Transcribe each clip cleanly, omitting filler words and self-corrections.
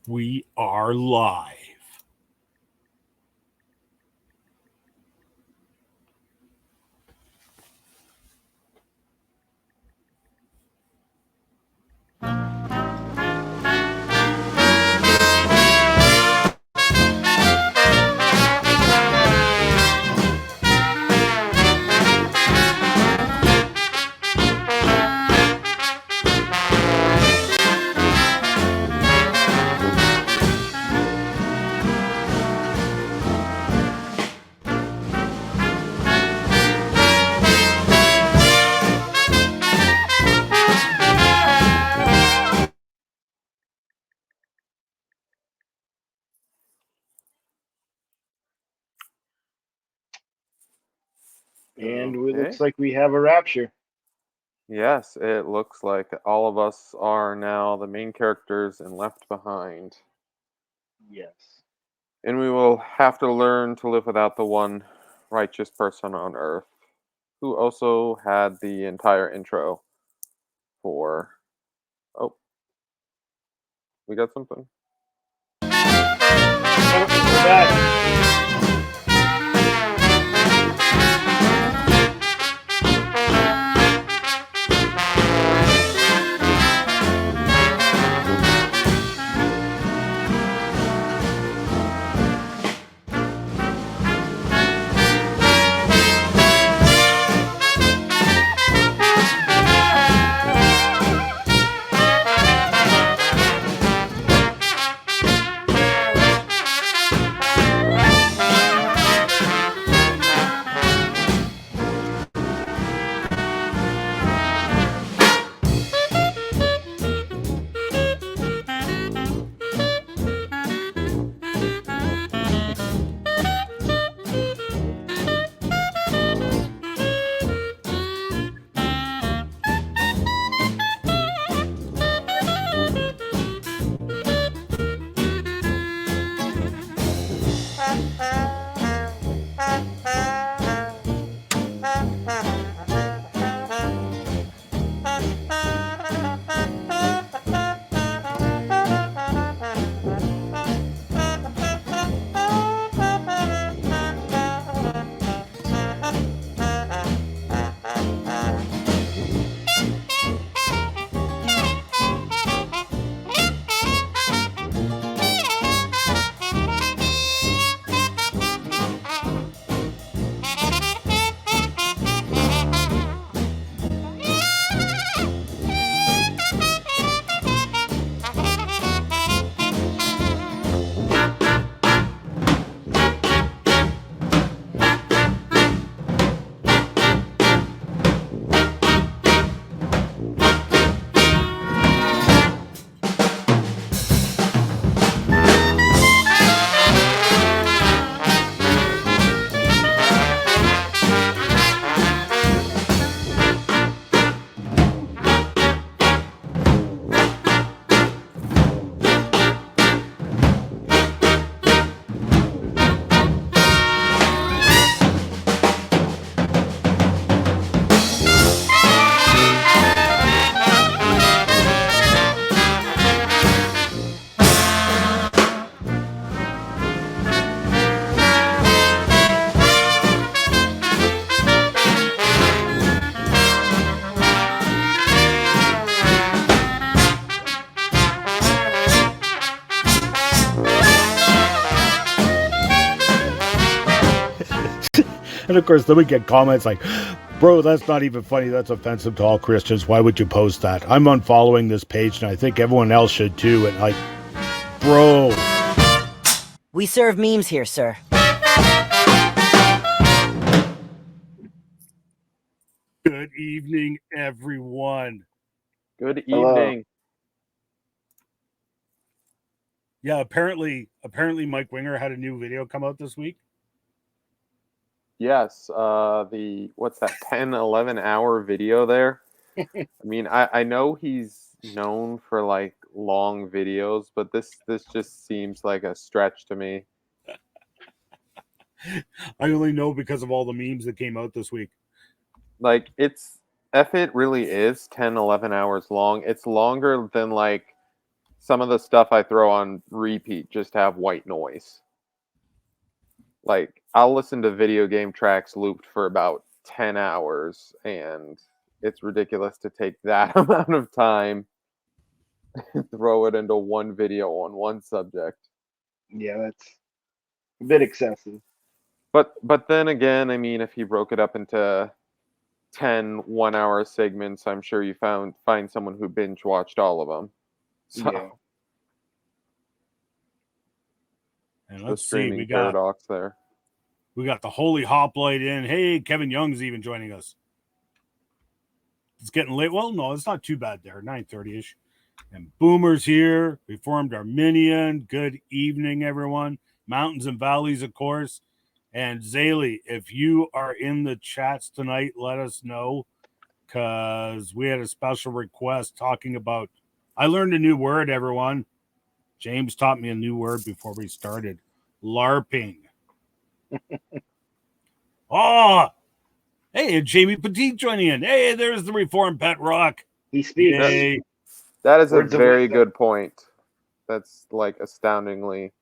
We are live. And it looks like we have a rapture. Yes, it looks like all of us are now the main characters in Left Behind. Yes. And we will have to learn to live without the one righteous person on Earth, who also had the entire intro for... Oh. We got something? Oh, we're back. And of course, then we get comments like, bro, that's not even funny. That's offensive to all Christians. Why would you post that? I'm unfollowing this page, and I think everyone else should too. And like, bro. We serve memes here, sir. Good evening, everyone. Good evening. Hello. Yeah, apparently Mike Winger had a new video come out this week. Yes, what's that, 10, 11 hour video there? I mean, I know he's known for like long videos, but this just seems like a stretch to me. I only know because of all the memes that came out this week. Like, it really is 10, 11 hours long. It's longer than like some of the stuff I throw on repeat just have white noise. Like, I'll listen to video game tracks looped for about 10 hours, and it's ridiculous to take that amount of time and throw it into one video on one subject. Yeah, that's a bit excessive. But then again, I mean, if you broke it up into 10 1-hour segments, I'm sure you find someone who binge watched all of them. So, Yeah. And the let's see, streaming paradox there. we got the Holy Hoplite in. Hey, Kevin Young's even joining us. It's getting late. Well, no, it's not too bad there. 9:30-ish. And Boomer's here. Reformed Arminian. Good evening, everyone. Mountains and Valleys, of course. And Zaylee, if you are in the chats tonight, let us know, because we had a special request talking about, I learned a new word, everyone. James taught me a new word before we started. LARPing. Oh, hey, and Jamie Petit joining in. Hey, there's the Reformed Pet Rock. He speaks. Yay. That is Words a of very wisdom. good point. That's like astoundingly.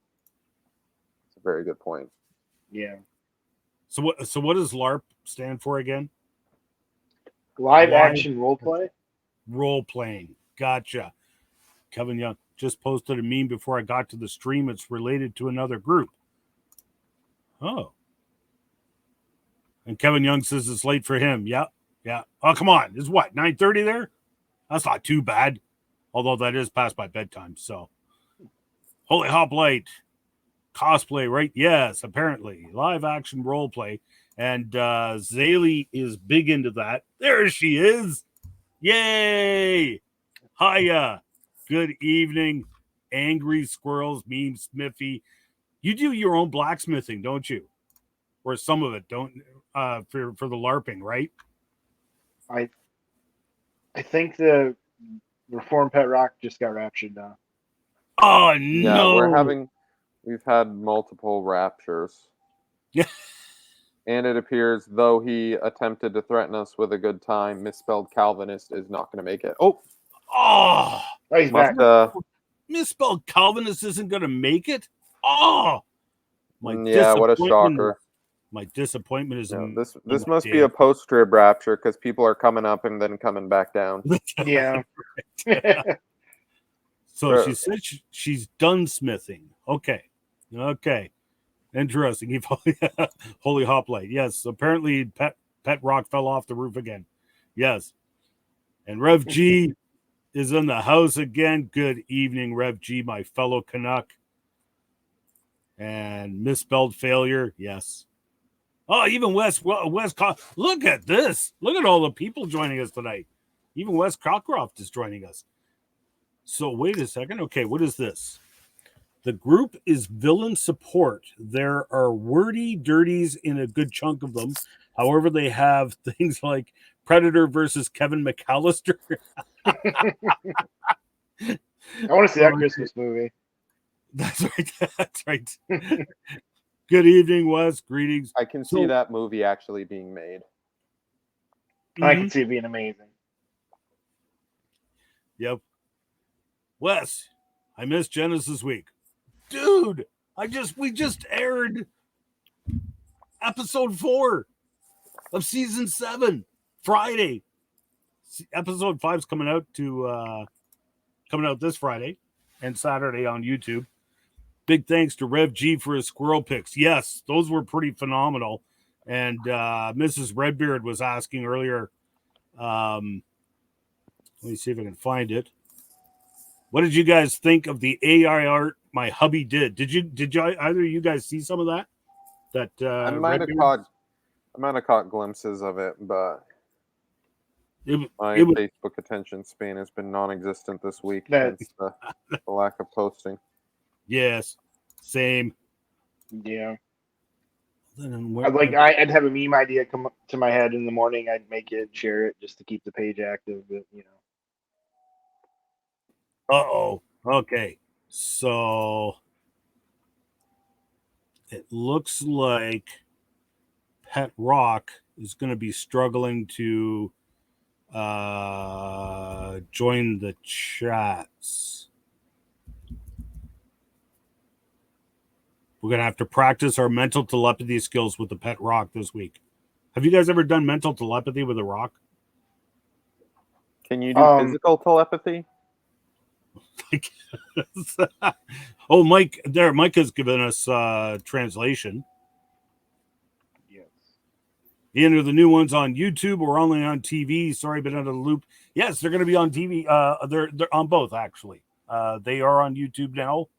It's a very good point. Yeah. So what does LARP stand for again? Live Live- action role play. Role playing. Gotcha. Kevin Young just posted a meme before I got to the stream. It's related to another group. Oh. And Kevin Young says it's late for him. Yeah. Yeah. Oh, come on. It's what, 9:30 there? That's not too bad. Although that is past my bedtime. So Holy Hoplite. Cosplay, right? Yes, apparently. Live action role play. And Zaylee is big into that. There she is. Yay. Hiya. Good evening. Angry Squirrels, Meme Smithy. You do your own blacksmithing, don't you? Or some of it, don't for the LARPing, right? I think the Reformed Pet Rock just got raptured now. Oh Yeah, no. we've had multiple raptures. Yeah. And it appears, though he attempted to threaten us with a good time, misspelled Calvinist is not going to make it. Oh, Oh, Oh, he's back. misspelled Calvinist isn't gonna make it. Oh, yeah, what a shocker. My disappointment is This must be a post-trib rapture because people are coming up and then coming back down. Yeah. So she said she's done smithing. Okay. Interesting. Holy Hoplite. Yes. Apparently Pet Rock fell off the roof again. Yes. And Rev G is in the house again. Good evening, Rev G, my fellow Canuck. And misspelled failure. Yes. Oh, even Wes. Look at this. Look at all the people joining us tonight. Even Wes Cockcroft is joining us. So wait a second. Okay, what is this? The group is villain support. There are wordy dirties in a good chunk of them. However, they have things like Predator versus Kevin McAllister. I want to see that Christmas movie. That's right. Good evening, Wes. Greetings. I can see that movie actually being made. I can see it being amazing. Yep. Wes, I missed Genesis week. Dude, we just aired episode 4 of season 7 Friday. Episode 5's coming out this Friday and Saturday on YouTube. Big thanks to Rev G for his squirrel picks. Yes, those were pretty phenomenal. And Mrs. Redbeard was asking earlier. Let me see if I can find it. What did you guys think of the AI art my hubby did? Did you either of you guys see some of that? I might have caught glimpses of it, but my Facebook attention span has been non-existent this week since the lack of posting. Yes, same. Yeah. I'd have a meme idea come up to my head in the morning. I'd make it, share it, just to keep the page active. But Okay. So it looks like Pet Rock is going to be struggling to join the chats. We're going to have to practice our mental telepathy skills with the pet rock this week. Have you guys ever done mental telepathy with a rock? Can you do physical telepathy? Oh, Mike has given us translation. Yes. Either the new ones on YouTube or only on TV. Sorry, been out of the loop. Yes, they're going to be on TV. They're on both, actually. They are on YouTube now.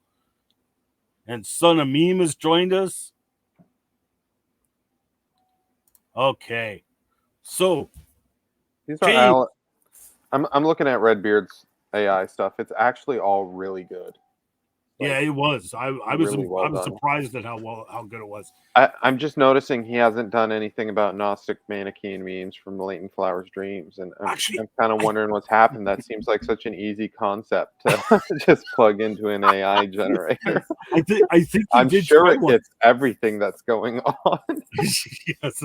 And Son of Meme has joined us. Okay. So, These are I'm looking at Redbeard's AI stuff. It's actually all really good. Yeah, it was. I was really well I was done. surprised at how good it was. I'm just noticing he hasn't done anything about Gnostic Manichean memes from Leighton Flowers' Dreams, and I'm kind of wondering what's happened. That seems like such an easy concept to just plug into an AI generator. I think I'm sure it gets everything that's going on. Yes,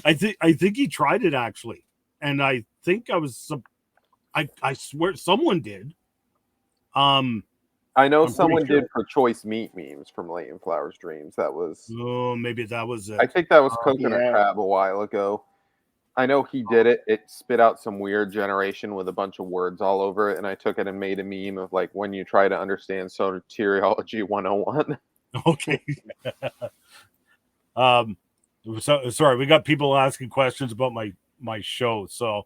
I think he tried it actually, and I think I swear someone did. I know I'm someone pretty sure. did for choice meat memes from Leighton Flowers' Dreams. That was Maybe that was it. I think that was Coconut Yeah. Crab a while ago. I know he did it. It spit out some weird generation with a bunch of words all over it, and I took it and made a meme of like when you try to understand soteriology 101. Okay. So sorry, we got people asking questions about my show, so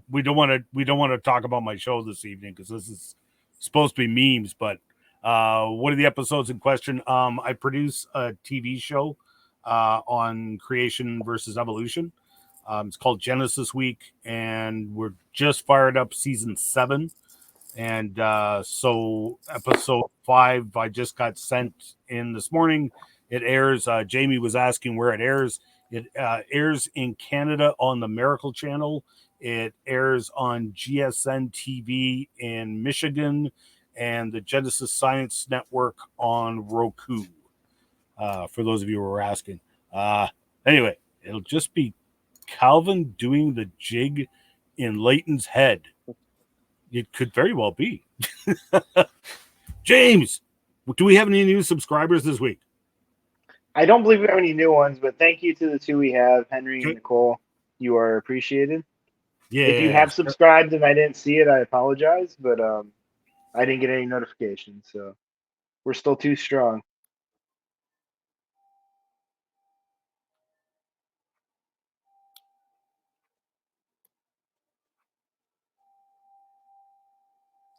we don't want to talk about my show this evening because this is supposed to be memes. But what are the episodes in question? I produce a TV show on creation versus evolution. It's called Genesis Week, and we're just fired up season 7. And so episode 5 I just got sent in this morning. It airs. Jamie was asking where it airs. It airs in Canada on the Miracle Channel. It airs on GSN TV in Michigan and the Genesis Science Network on Roku. For those of you who are asking. Anyway, it'll just be Calvin doing the jig in Leighton's head. It could very well be. James, do we have any new subscribers this week? I don't believe we have any new ones, but thank you to the 2 we have, Henry and Good. Nicole. You are appreciated. Yeah. If you have subscribed and I didn't see it, I apologize, but I didn't get any notifications, so we're still too strong.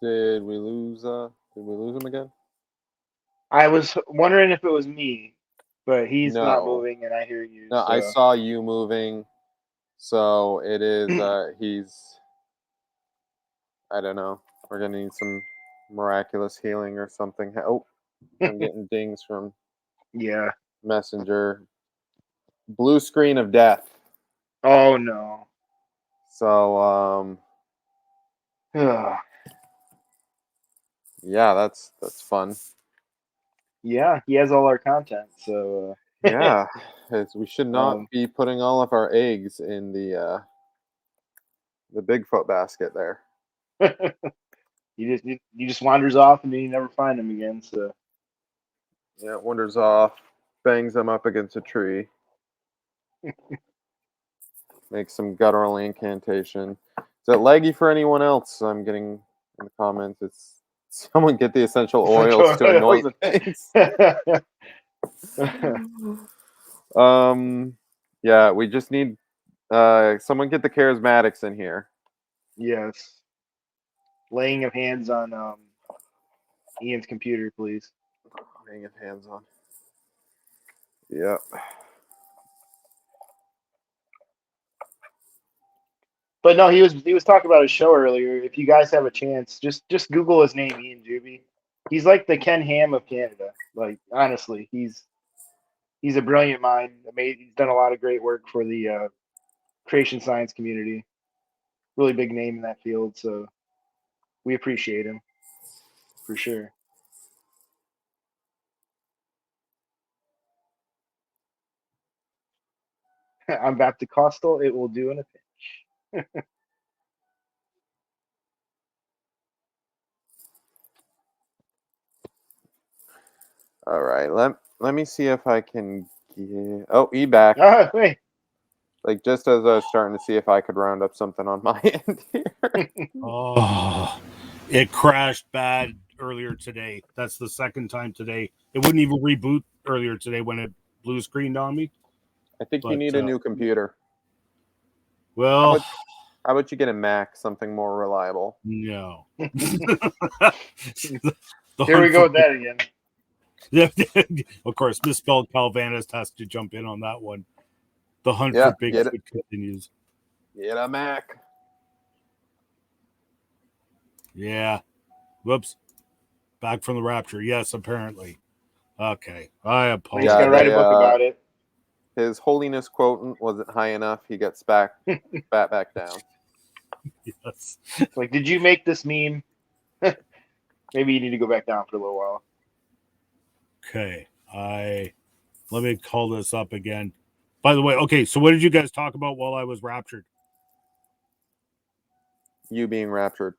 Did we lose him again? I was wondering if it was me, but he's not No. moving, and I hear you. No, so. I saw you moving. So it is he's I don't know. We're gonna need some miraculous healing or something. Oh, I'm getting dings from Yeah. Messenger. Blue screen of death. Oh no. So yeah, that's fun. Yeah, he has all our content, so Yeah, we should not be putting all of our eggs in the Bigfoot basket there. he just wanders off and then you never find him again. So Yeah, it wanders off, bangs them up against a tree, makes some guttural incantation. Is it leggy for anyone else? I'm getting in the comments. It's someone get the essential oils to anoint things. Yeah, we just need someone get the charismatics in here. Yes. Laying of hands on Ian's computer, please. Laying of hands on. Yep. But no, he was talking about his show earlier. If you guys have a chance, just Google his name, Ian Juby. He's like the Ken Ham of Canada. Like honestly, he's a brilliant mind. Amazing. He's done a lot of great work for the creation science community. Really big name in that field, so we appreciate him for sure. I'm Baptist-Costal. It will do in a pinch. All right. Let me see if I can get... Oh, he back. Ah, wait. Like, just as I was starting to see if I could round up something on my end here. Oh, it crashed bad earlier today. That's the second time today. It wouldn't even reboot earlier today when it blue screened on me. I think you But, need a new computer. Well, How about you get a Mac, something more reliable? no. Here we go with that again. Of course, misspelled Calvanist has to jump in on that one. The hunt Yeah, for get Bigfoot continues. Get a Mac. Yeah. Whoops. Back from the rapture. Yes, apparently. Okay. I Well, apologize. he's gonna write a book about it. His holiness quotient wasn't high enough. He gets back down. Yes. It's like, did you make this meme? Maybe you need to go back down for a little while. Okay. Let me call this up again. By the way, okay, so what did you guys talk about while I was raptured? You being raptured.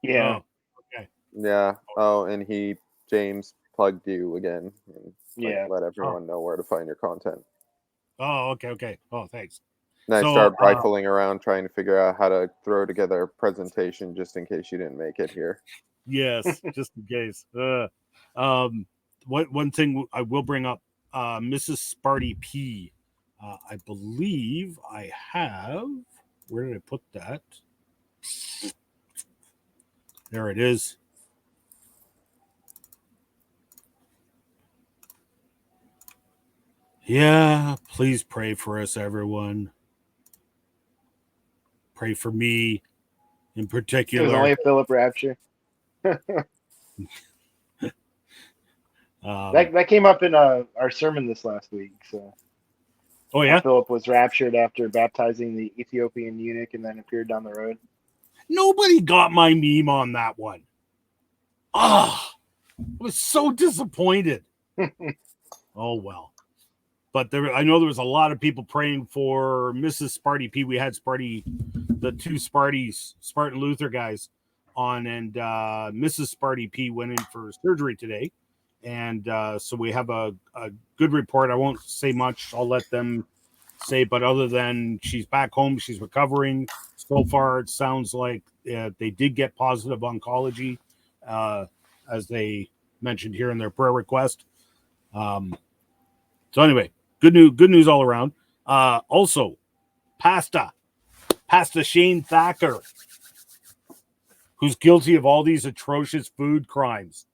Yeah. Oh, okay. Yeah. Oh, and James plugged you again. And, Yeah. let everyone know where to find your content. Oh, okay. Oh, thanks. And I So, started rifling around trying to figure out how to throw together a presentation just in case you didn't make it here. Yes, just in case. One thing I will bring up, Mrs. Sparty P. I believe I have. Where did I put that? There it is. Yeah, please pray for us, everyone. Pray for me in It particular. was only a Philip rapture. That came up in our sermon this last week. So, oh yeah, Philip was raptured after baptizing the Ethiopian eunuch, and then appeared down the road. nobody got my meme on that one. I was so disappointed. Oh well. But I know there was a lot of people praying for Mrs. Sparty P. We had the two Spartan Luther guys on, and Mrs. Sparty P went in for surgery today. And so we have a good report. I won't say much. I'll let them say, but other than she's back home, she's recovering. So far, it sounds like they did get positive oncology, as they mentioned here in their prayer request. So anyway, good news all around. Also, Pasta Shane Thacker, who's guilty of all these atrocious food crimes.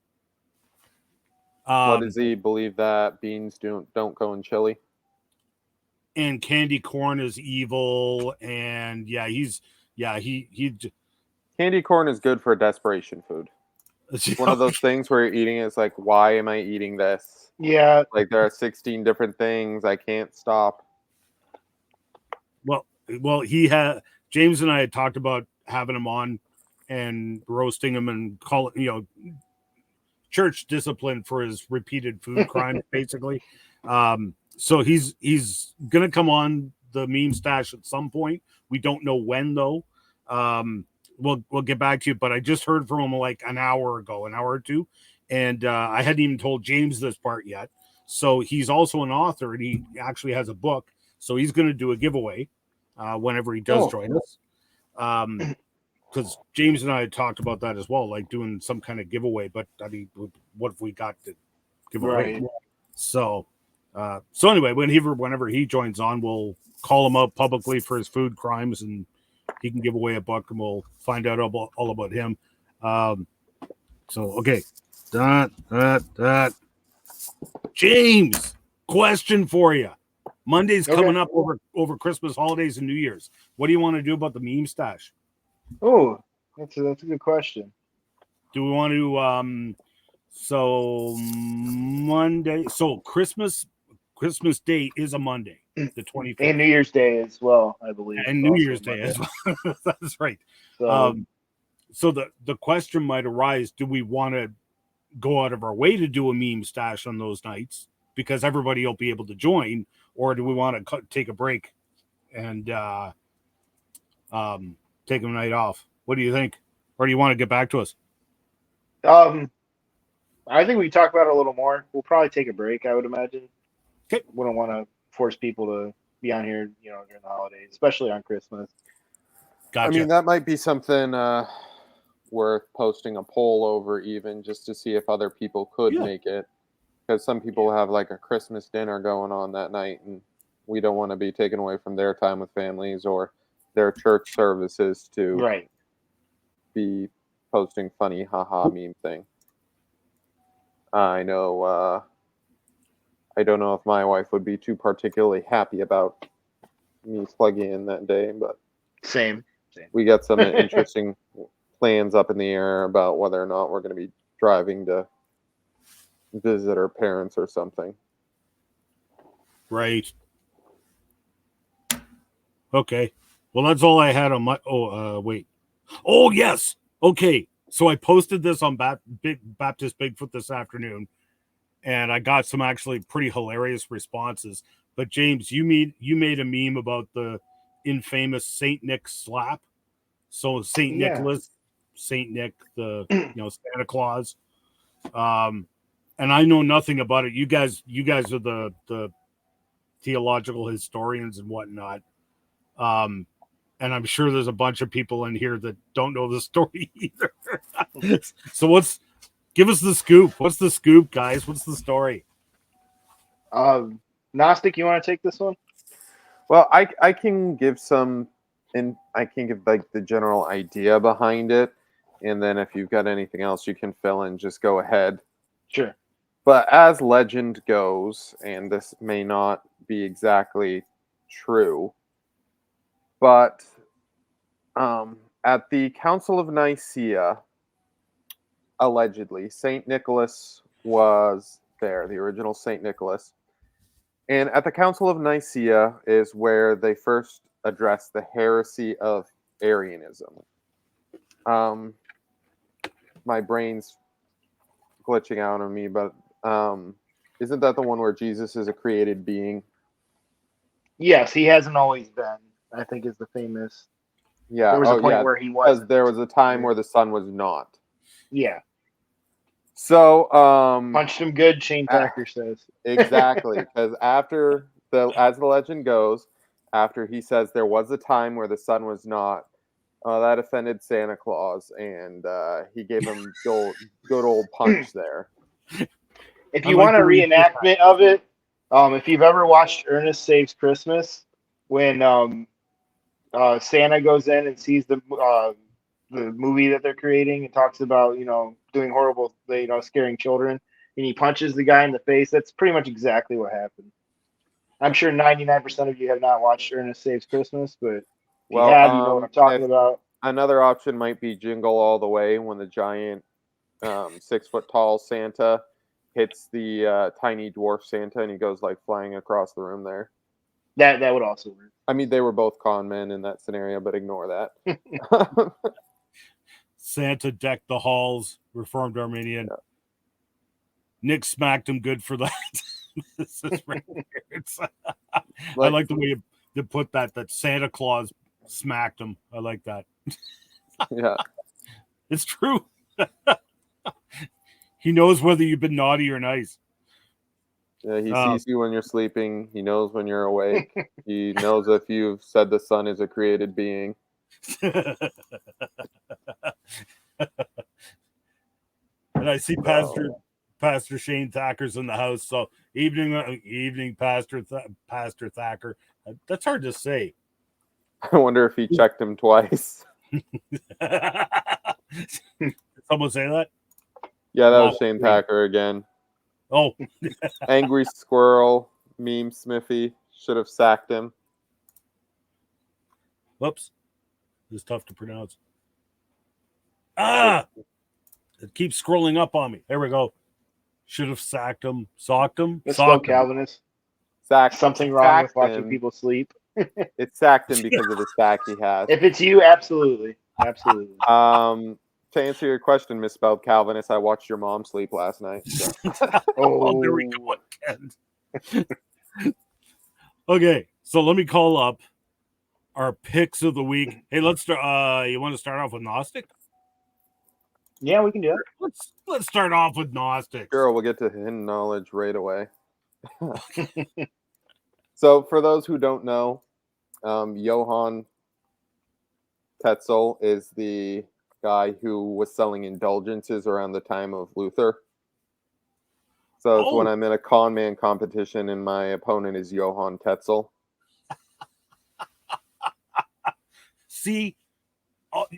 What does he believe that beans don't go in chili? And candy corn is evil, and he Candy corn is good for a desperation food. It's one of those things where you're eating it, it's like, why am I eating this? Yeah. Like, there are 16 different things. I can't stop. Well, James and I had talked about having him on and roasting him and call it, church discipline for his repeated food crimes, basically. So he's gonna come on the meme stash at some point. We don't know when though. We'll get back to you, but I just heard from him like an hour or two, and I hadn't even told James this part yet. So he's also an author, and he actually has a book. So he's going to do a giveaway whenever he does join us. Because James and I had talked about that as well, like doing some kind of giveaway. But I mean, what if we got to give away? Right. So anyway, whenever he joins on, we'll call him out publicly for his food crimes, and he can give away a book, and we'll find out all about him. So okay, that. James, question for you. Monday's coming up over Christmas holidays and New Year's. What do you want to do about the meme stash? Oh, that's a good question. Do we want to so Monday, so Christmas Day is a Monday, the 24th. And New Year's Day as well, I believe. And New Year's Day as well. That's right. So the question might arise, do we want to go out of our way to do a meme stash on those nights because everybody will be able to join, or do we want to take a break and take a night off? What do you think? Or do you want to get back to us? I I think we can talk about it a little more. We'll probably take a break, I would imagine. Okay. Wouldn't want to force people to be on here, during the holidays, especially on Christmas. Gotcha. I mean, that might be something worth posting a poll over, even just to see if other people could make it. Because some people have like a Christmas dinner going on that night, and we don't want to be taken away from their time with families or their church services to be posting funny haha meme thing. I know. I don't know if my wife would be too particularly happy about me plugging in that day, but Same. we got some interesting plans up in the air about whether or not we're going to be driving to visit our parents or something. Right. Okay. Well, that's all I had on my. Wait. Oh, yes. Okay. So I posted this on Baptist Bigfoot this afternoon, and I got some actually pretty hilarious responses. But James, you made a meme about the infamous Saint Nick slap. So Saint Nicholas, Saint Nick, the Santa Claus. And I know nothing about it. You guys are the theological historians and whatnot. And I'm sure there's a bunch of people in here that don't know the story either. So give us the scoop. What's the scoop, guys? What's the story? Gnostic, you want to take this one? Well, I can give some, and I can give like the general idea behind it, and then if you've got anything else you can fill in, just go ahead. Sure. But as legend goes, and this may not be exactly true, but at the Council of Nicaea, allegedly, Saint Nicholas was there, the original Saint Nicholas. And at the Council of Nicaea is where they first addressed the heresy of Arianism. My brain's glitching out on me, but isn't that the one where Jesus is a created being? Yes, he hasn't always been, I think, is the famous. Yeah. There was a point where he was. Because there was a time where the sun was not. Yeah. So punched him good, Shane Thacker says. Exactly, because as the legend goes, after he says there was a time where the sun was not, that offended Santa Claus, and he gave him good old punch there. If you want a reenactment of it, if you've ever watched Ernest Saves Christmas, when Santa goes in and sees the movie that they're creating and talks about, doing horrible, scaring children, and he punches the guy in the face, that's pretty much exactly what happened. I'm sure 99% of you have not watched Ernest Saves Christmas, but if you have, you know what I'm talking about. Another option might be Jingle All the Way, when the giant 6-foot-tall Santa hits the tiny dwarf Santa and he goes like flying across the room there. That would also work. I mean, they were both con men in that scenario, but ignore that. Santa decked the halls, Reformed Armenian. Yeah. Nick smacked him good for that. This is right here. I like the way you put that Santa Claus smacked him. I like that. Yeah. It's true. He knows whether you've been naughty or nice. Yeah, he sees you when you're sleeping. He knows when you're awake. He knows if you've said the sun is a created being. And I see Pastor Shane Thacker's in the house. So evening, Pastor Thacker. That's hard to say. I wonder if he checked him twice. Did someone say that? Yeah, that was Shane Thacker again. Oh. Angry Squirrel, Meme Smithy. Should have sacked him. Whoops. It's tough to pronounce. It keeps scrolling up on me. There we go. Should have sacked him. Socked him. Misspelled Calvinist. Something wrong with watching people sleep. It sacked him because of the sack he has. If it's you, absolutely. Absolutely. To answer your question, misspelled Calvinist, I watched your mom sleep last night. So. Oh, there we go again. Okay, so let me call up our picks of the week. Hey, let's start. You want to start off with Gnostic? Yeah, we can do Let's start off with Gnostics. Sure, we'll get to hidden knowledge right away. So, for those who don't know, Johann Tetzel is the guy who was selling indulgences around the time of Luther. So it's when I'm in a con man competition and my opponent is Johann Tetzel. See,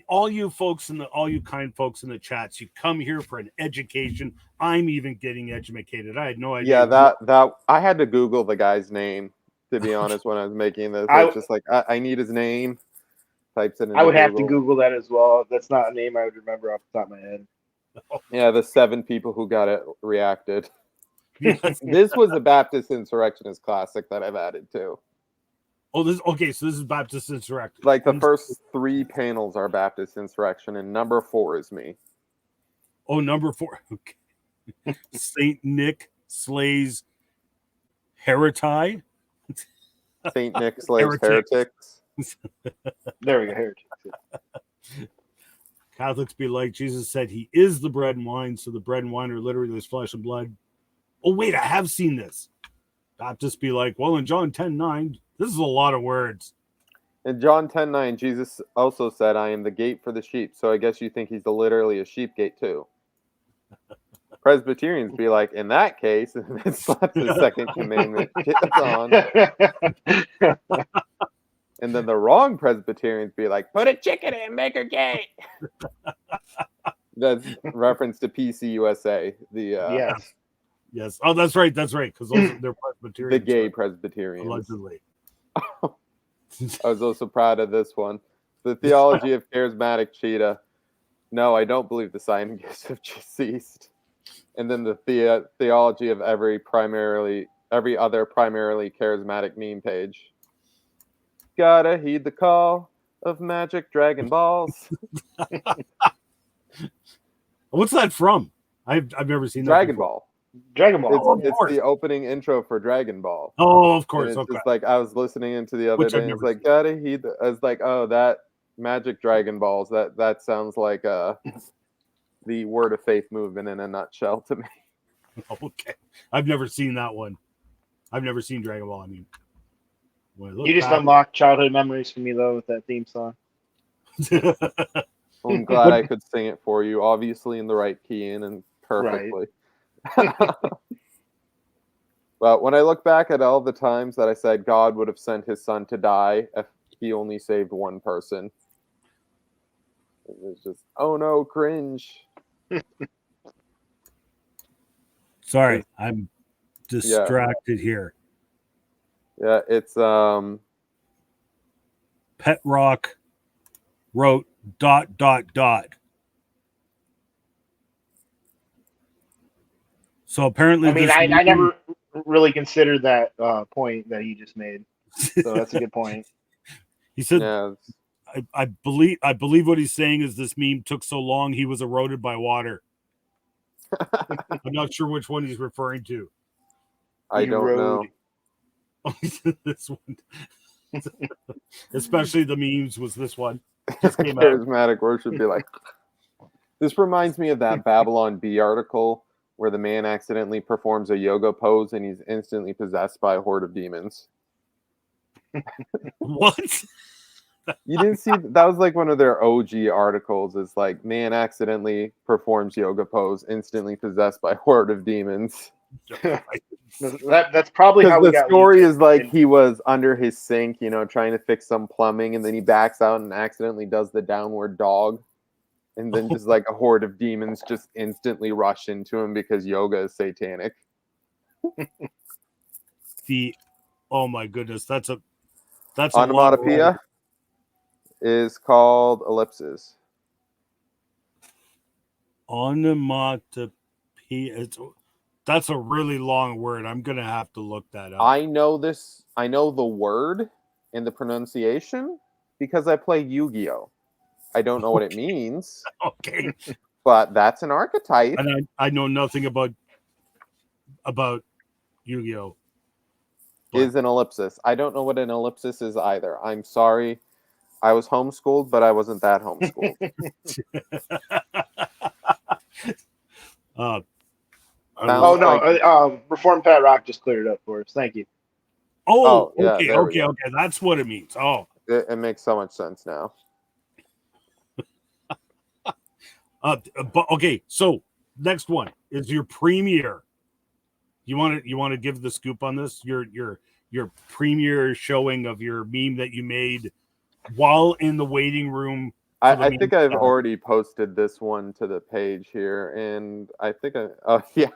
all you folks all you kind folks in the chats, you come here for an education. I'm even getting educated. I had no idea. Yeah, that I had to Google the guy's name, to be honest, when I was making this. I was just like, I need his name. Types it in. I would have to Google that as well. That's not a name I would remember off the top of my head. Yeah, the 7 people who got it reacted. This was a Baptist insurrectionist classic that I've added to. Oh, so this is Baptist insurrection. Like the first 3 panels are Baptist insurrection, and number 4 is me. Oh, number 4. Okay. Saint Nick slays heretics. Saint Nick slays heretics. There we go. Heretics. Catholics be like, Jesus said he is the bread and wine, so the bread and wine are literally his flesh and blood. Oh, wait, I have seen this. Baptists be like, well, in John 10:9, this is a lot of words. In John 10:9, Jesus also said, I am the gate for the sheep. So I guess you think he's literally a sheep gate too. Presbyterians be like, in that case, and then slap the second commandment on. And then the wrong Presbyterians be like, put a chicken in, make her gay. That's reference to PCUSA. Yes. Oh, that's right. Because they're Presbyterians. The gay Presbyterians. Allegedly. I was also proud of this one. The theology of charismatic cheetah. No, I don't believe the sign gifts have ceased. And then the theology of every other primarily charismatic meme page. Gotta heed the call of magic Dragon Balls. What's that from? I've never seen that. Dragon Ball. Dragon Ball. It's the opening intro for Dragon Ball. Oh, of course. And it's just like I was listening into the other day. It's like gotta heed. I was like, oh, that magic Dragon Balls. That sounds like the Word of Faith movement in a nutshell to me. Okay, I've never seen that one. I've never seen Dragon Ball. I mean, you just unlocked childhood memories for me though with that theme song. Well, I'm glad I could sing it for you, obviously in the right key and perfectly. Right. But when I look back at all the times that I said God would have sent his son to die if he only saved one person, it was just, oh no, cringe. Sorry, I'm distracted here. Yeah, it's Pet Rock wrote ... So apparently, I mean, I never really considered that point that he just made. So that's a good point. He said, I believe what he's saying is this meme took so long he was eroded by water. I'm not sure which one he's referring to. I don't know. This one. Especially the memes was this one. Just came Charismatic worship be like. This reminds me of that Babylon Bee article where the man accidentally performs a yoga pose and he's instantly possessed by a horde of demons. What? You didn't see that was like one of their OG articles. It's like man accidentally performs yoga pose, instantly possessed by a horde of demons. That's probably how we got. The story is like he was under his sink, trying to fix some plumbing, and then he backs out and accidentally does the downward dog, and then just like a horde of demons just instantly rush into him because yoga is satanic. Oh my goodness, that's onomatopoeia is called ellipses. Onomatopoeia. That's a really long word. I'm gonna have to look that up. I know this. I know the word and the pronunciation because I play Yu-Gi-Oh. I don't know what it means. Okay, but that's an archetype. And I know nothing about Yu-Gi-Oh. Is an ellipsis. I don't know what an ellipsis is either. I'm sorry. I was homeschooled, but I wasn't that homeschooled. I Sounds Oh love- no, like- Reform Pat Rock just cleared it up for us. Thank you. oh, yeah, okay, there we okay, go. okay. That's what it means. Oh, It makes so much sense now. but okay. So next one is your premiere. You want to give the scoop on this? Your premiere showing of your meme that you made while in the waiting room. I think I've already posted this one to the page here, and I think yeah,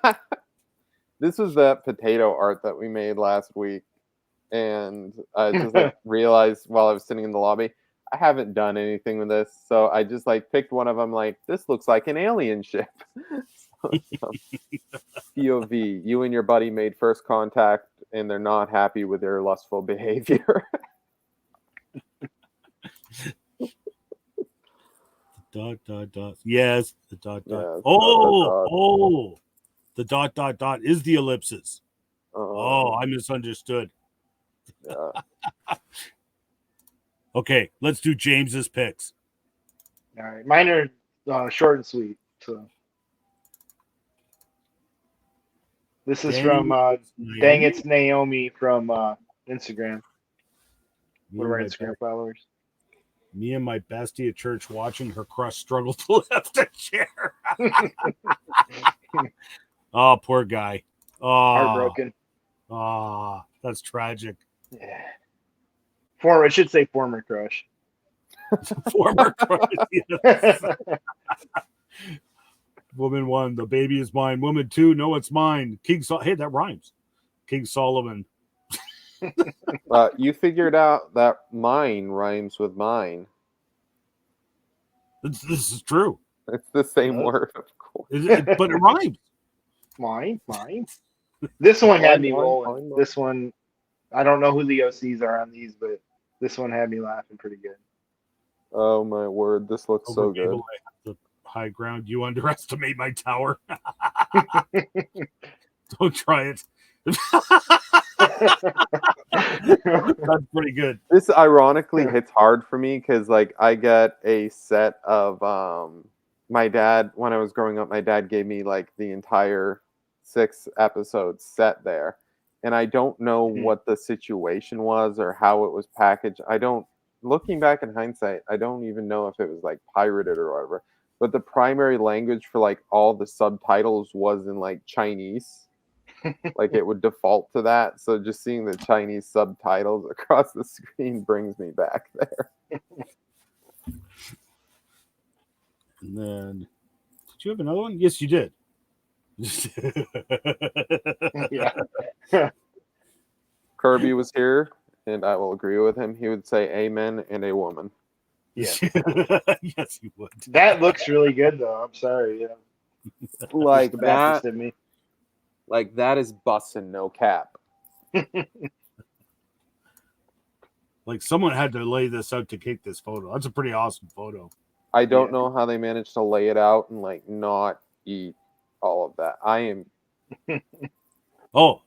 this was that potato art that we made last week, and I just like realized while I was sitting in the lobby, I haven't done anything with this, so I just like picked one of them. Like, this looks like an alien ship. POV: you and your buddy made first contact, and they're not happy with their lustful behavior. Dot dot dot. Yes, the dot dot. Yeah, Oh, the dot dot dot is the ellipsis. Oh, I misunderstood. Yeah. Okay, let's do James's picks. All right, mine are short and sweet. So this is from Dang It's Naomi from Instagram. One of our Instagram followers. Me and my bestie at church watching her crush struggle to lift a chair. Oh, poor guy. Oh, Heartbroken. Oh, that's tragic. Yeah. Former, it should say former crush. Former crush. Yes. Woman 1, the baby is mine. Woman 2, no, it's mine. Hey, that rhymes. King Solomon. You figured out that mine rhymes with mine. This is true. It's the same word, of course. But it rhymes. Mine. This one had me Mine. rolling. This one, I don't know who the OCs are on these, but this one had me laughing pretty good. Oh my word, this looks so good. I have the high ground. You underestimate my tower. Don't try it. That's pretty good. This ironically hits hard for me because like I get a set of my dad when I was growing up, my dad gave me like the entire 6 episodes set there. And I don't know what the situation was or how it was packaged. Looking back in hindsight, I don't even know if it was like pirated or whatever. But the primary language for like all the subtitles was in like Chinese. Like it would default to that. So just seeing the Chinese subtitles across the screen brings me back there. And then, did you have another one? Yes, you did. Yeah. Kirby was here, and I will agree with him. He would say amen and a woman. Yeah. Yes, you would. That looks really good, though. I'm sorry. Yeah. Like The that, Baptist in me. like that is bussin', no cap. Like someone had to lay this out to take this photo. That's a pretty awesome photo. I don't know how they managed to lay it out and like not eat all of that. I am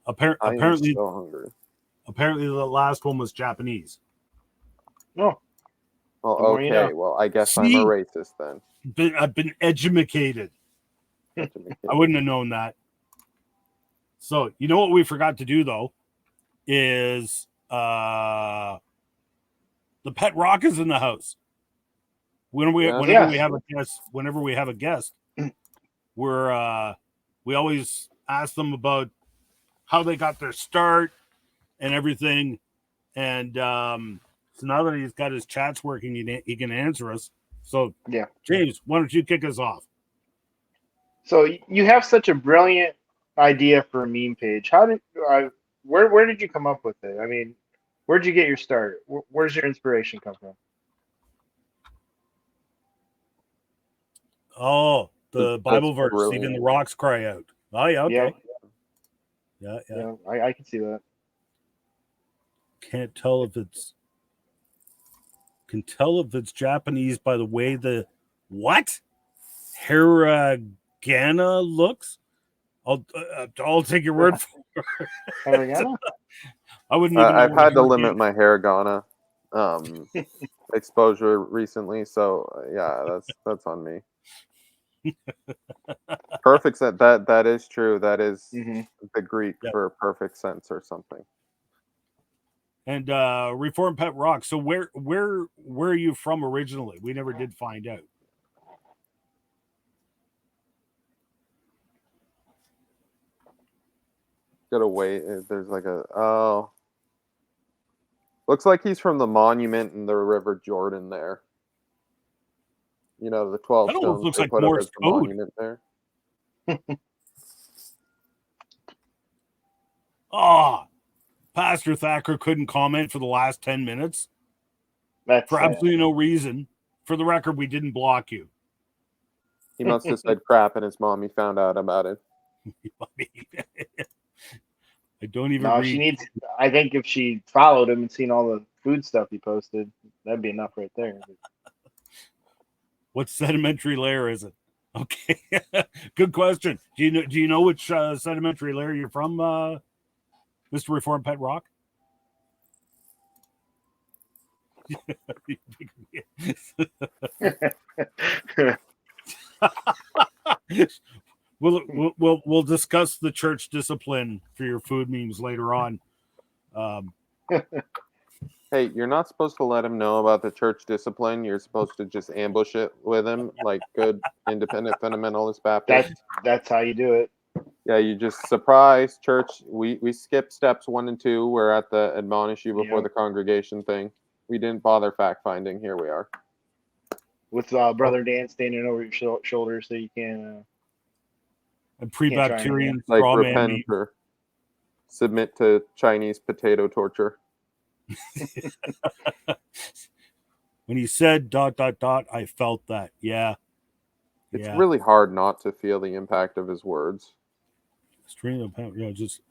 Apparently, so hungry. apparently the last one was Japanese. Oh, Well, The more okay. you know. Well, I guess I'm a See? racist then. I've been educated. I wouldn't have known that. So you know what we forgot to do though is the pet rock is in the house. Whenever we have a guest, we always ask them about how they got their start and everything. And so now that he's got his chats working, he can answer us. So yeah. James, why don't you kick us off? So you have such a brilliant idea for a meme page. How did where did you come up with it? I mean, where'd you get your start? Where's your inspiration come from? Oh, the That's Bible verse, brilliant. even the rocks cry out. Oh, yeah, okay. Yeah. Yeah. I can see that. Can tell if it's Japanese by the way the what? Hiragana looks. I'll take your word for it. Hiragana? I wouldn't even know I've what had to hiragana- limit my hiragana exposure recently, so yeah, that's on me. Perfect sense. That is true. That is Mhm. the Greek Yep. for perfect sense or something. And Reform Pet Rock. So where are you from originally? We never did find out. Gotta wait. There's like a looks like he's from the monument in the River Jordan there. You know, the 12 That almost stones looks they like put up Morse as the code. monument there. Ah, Pastor Thacker couldn't comment for the last 10 minutes That's for sad. absolutely no reason. For the record, we didn't block you. He must have said crap and his mommy found out about it. I don't even No, read. she needs. I think if she followed him and seen all the food stuff he posted, that'd be enough right there. What sedimentary layer is it? Okay, good question. Do you know which sedimentary layer you're from, Mr. Reform Pet Rock? We'll discuss the church discipline for your food memes later on. Hey, you're not supposed to let him know about the church discipline. You're supposed to just ambush it with him like good independent fundamentalist Baptists. That's how you do it. Yeah, you just surprise church. We skip steps 1 and 2. We're at the admonish you before Yep. the congregation thing. We didn't bother fact finding. Here we are. With Brother Dan standing over your shoulder so you can't. And pre-bacterian Like straw man repent meme. or submit to Chinese potato torture. When he said ... I felt that. Yeah. It's Yeah. really hard not to feel the impact of his words. Stream of power. Yeah, just.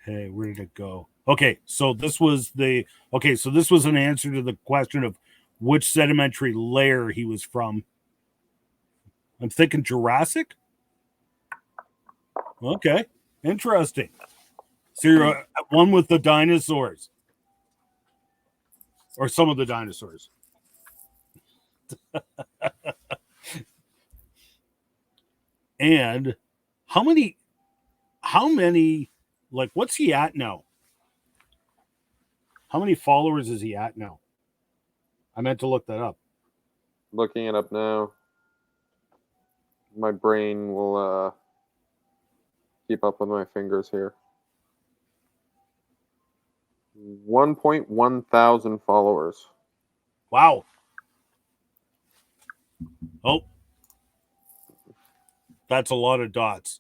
Okay, where did it go? Okay, so this was an answer to the question of which sedimentary layer he was from. I'm thinking Jurassic. Okay, interesting. So you're one with the dinosaurs, or some of the dinosaurs. And how many, like, what's he at now? How many followers is he at now? I meant to look that up. Looking it up now. My brain will keep up with my fingers here. 1.1 thousand followers. Wow. Oh, that's a lot of dots.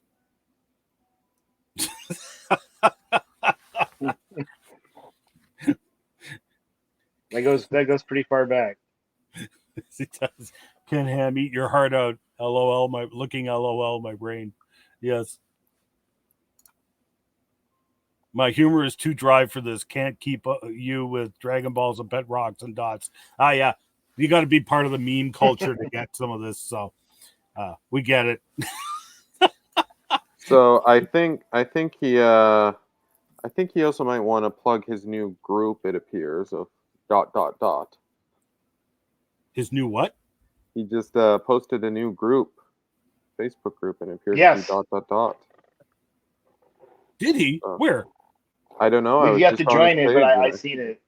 That goes pretty far back. It does. Ken Ham, eat your heart out. LOL, LOL, my brain. Yes. My humor is too dry for this. Can't keep you with Dragon Balls and Pet Rocks and Dots. Yeah. You got to be part of the meme culture to get some of this. So we get it. So I think he also might want to plug his new group. It appears of ... His new what? He just posted a new group, Facebook group, and it appears Yes. to be ... Did he? Where? I don't know. I We've was yet just to on join his it, but page, I seen it.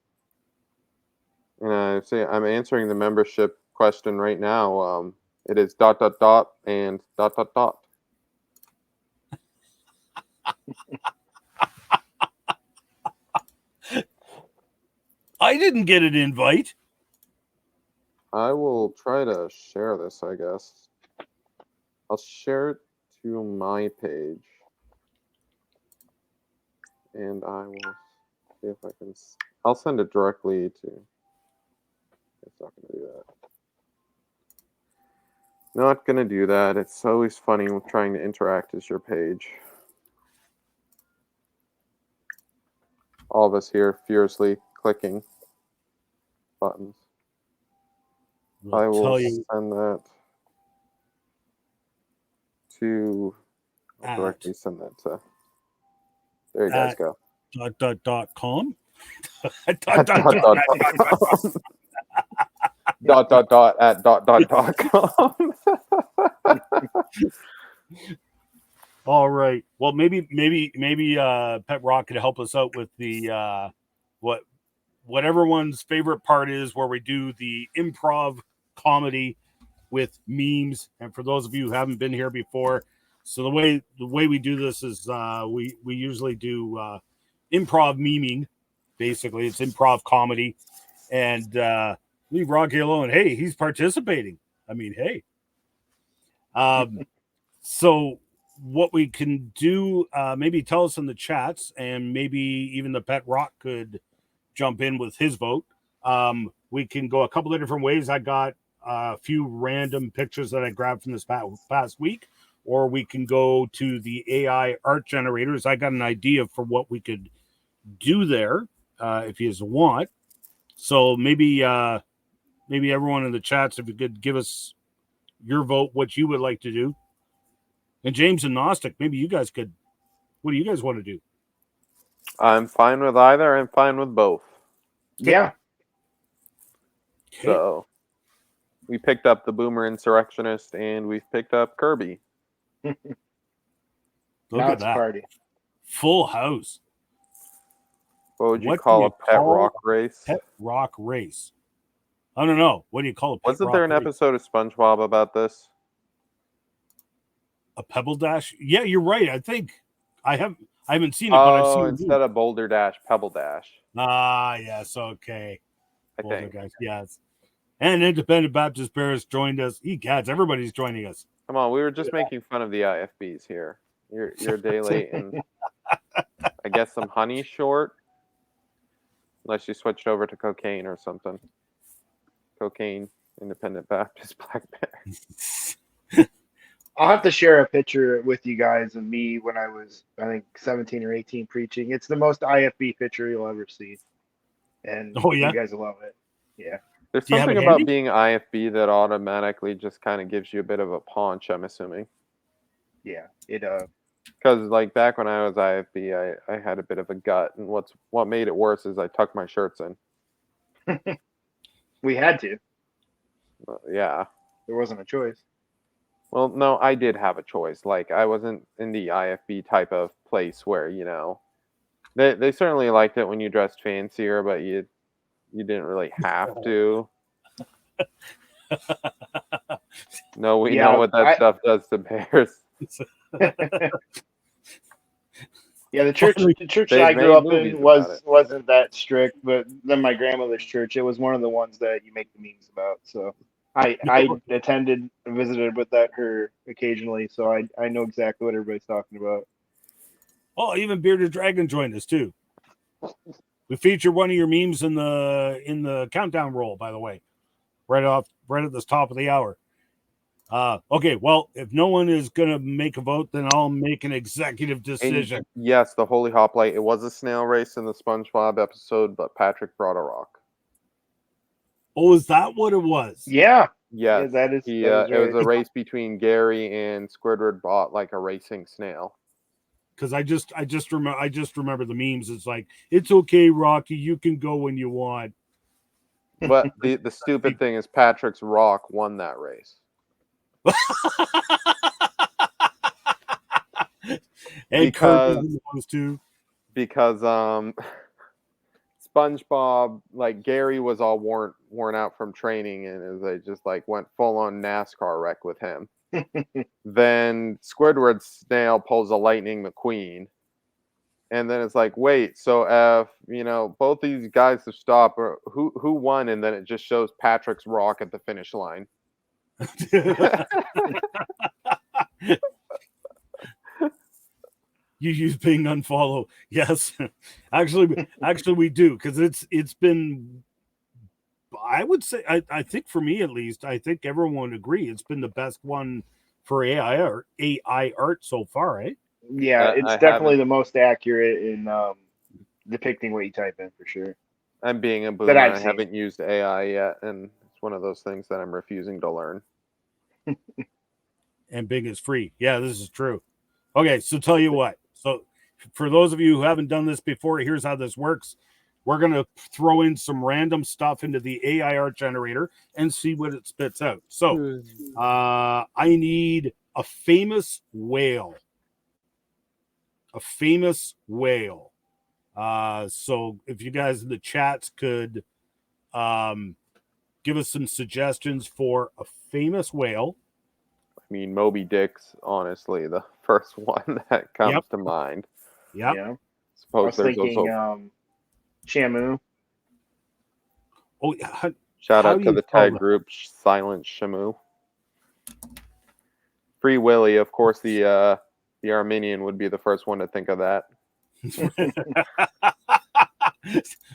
and I say I'm answering the membership question right now. It is ... and ... I didn't get an invite. I will try to share this, I guess. I'll share it to my page. And I will see if I can... I'll send it directly to... It's not going to do that. Not going to do that. It's always funny when trying to interact as your page. All of us here furiously clicking buttons. I will send that to... I'll directly send that to... There you guys go. .com. .com. All right. Well, maybe Pet Rock could help us out with the what everyone's favorite part is, where we do the improv comedy with memes. And for those of you who haven't been here before, so the way we do this is we usually do improv memeing. Basically, it's improv comedy, and leave Rocky alone. Hey, he's participating. I mean, hey. So what we can do, maybe tell us in the chats, and maybe even the Pet Rock could jump in with his vote. We can go a couple of different ways. I got a few random pictures that I grabbed from this past week, or we can go to the AI art generators. I got an idea for what we could do there, if you want. So maybe everyone in the chats, if you could give us your vote, what you would like to do. And James and Gnostic, maybe you guys could. What do you guys want to do? I'm fine with either. I'm fine with both. Yeah. Okay. So we picked up the Boomer Insurrectionist, and we've picked up Kirby. Look Now at it's a that. party. Full house. What would you What call do a you pet call rock race? Pet rock race. I don't know. What do you call a pet Wasn't rock there an race? episode of SpongeBob about this? A Pebble Dash? Yeah, you're right. I think I haven't seen it, but I've seen it. Instead of Boulder Dash, Pebble Dash. Yes, okay. I Boulder think. Dash, yes. And Independent Baptist Paris joined us. Egads, everybody's joining us. Come on, we were just making fun of the IFBs here. You're a day late, and I guess some honey short, unless you switched over to cocaine or something. Cocaine, Independent Baptist, Black Bear. I'll have to share a picture with you guys of me when I was, I think, 17 or 18 preaching. It's the most IFB picture you'll ever see. And Oh, yeah? you guys will love it. Yeah. There's Do you have something it about handy? being IFB that automatically just kind of gives you a bit of a paunch, I'm assuming. Yeah. It Because like back when I was IFB, I had a bit of a gut, and what made it worse is I tucked my shirts in. we had to. Yeah. There wasn't a choice. Well, no, I did have a choice. Like I wasn't in the IFB type of place where, they certainly liked it when you dressed fancier, but you didn't really have to. No, we know what that stuff does to bears. Yeah, the church that I grew up in wasn't that strict, but then my grandmother's church, it was one of the ones that you make the memes about. So I attended and visited with her occasionally, so I know exactly what everybody's talking about. Oh, even Bearded Dragon joined us too. We featured one of your memes in the countdown roll, by the way, right at the top of the hour. Okay, well, if no one is gonna make a vote, then I'll make an executive decision. And yes, the Holy Hoplite. It was a snail race in the SpongeBob episode, but Patrick brought a rock. Oh, is that what it was? Yeah. Yes, that is. It was a race between Gary and Squidward bought like a racing snail. Because I just remember the memes. It's like, it's okay, Rocky, you can go when you want. But the stupid thing is Patrick's rock won that race. And Kirby was too. Because SpongeBob, like Gary was all worn out from training, and they just like went full on NASCAR wreck with him. Then Squidward's snail pulls a Lightning McQueen, and then it's like, wait, so if both these guys have stopped, who won? And then it just shows Patrick's rock at the finish line. You use being unfollow. Yes. actually we do, because it's been, I would say, I think for me at least, I think everyone would agree it's been the best one for AI art so far, eh? Yeah, it's definitely the most accurate in depicting what you type in, for sure. I'm being a boomer. I haven't used AI yet, and it's one of those things that I'm refusing to learn. And Bing is free. Yeah, this is true. Okay, so tell you what. So for those of you who haven't done this before, here's how this works. we're going to throw in some random stuff into the AI art generator and see what it spits out. So I need a famous whale. A famous whale. So if you guys in the chats could give us some suggestions for a famous whale. I mean, Moby Dick's honestly the first one that comes to mind. Yep. Yeah. Suppose I was there's thinking also Shamu. Oh, shout how out do to you the spell tag that? group Silent Shamu. Free Willy, of course, the Armenian would be the first one to think of that.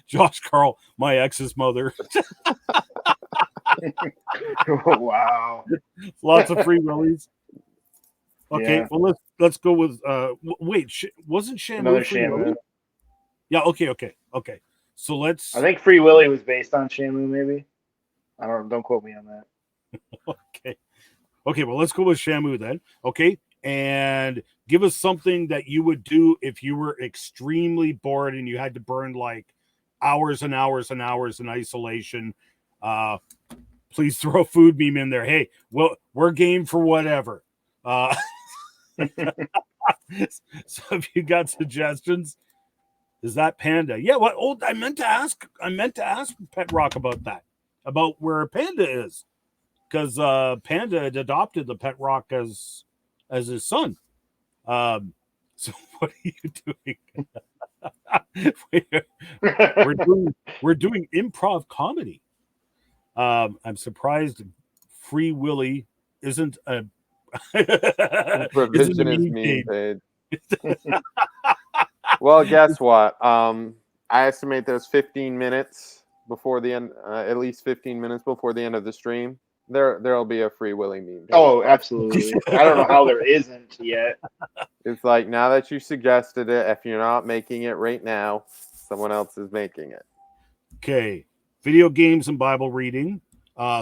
Josh Carl, my ex's mother. Wow. Lots of free willies. Okay, Yeah. well let's go with wait, wasn't Shamu Another free Shamu. willy? Yeah, okay. So let's I think Free Willy was based on Shamu, maybe. Don't quote me on that. Okay, well let's go with Shamu then. Okay. And give us something that you would do if you were extremely bored and you had to burn like hours and hours and hours in isolation. Please throw a food meme in there. Hey, well, we're game for whatever. So if you got suggestions, is that Panda? Yeah, what? Oh, I meant to ask Pet Rock about that, about where Panda is, because Panda had adopted the Pet Rock as his son. So what are you doing? we're doing improv comedy. I'm surprised Free Willy isn't a Revisionist meme meme page. page. Well, guess what? I estimate there's 15 minutes before the end, at least 15 minutes before the end of the stream. There'll be a Free Willy meme page. Oh, absolutely. I don't know how there isn't yet. It's like, now that you suggested it, if you're not making it right now, someone else is making it. Okay. Video games and Bible reading.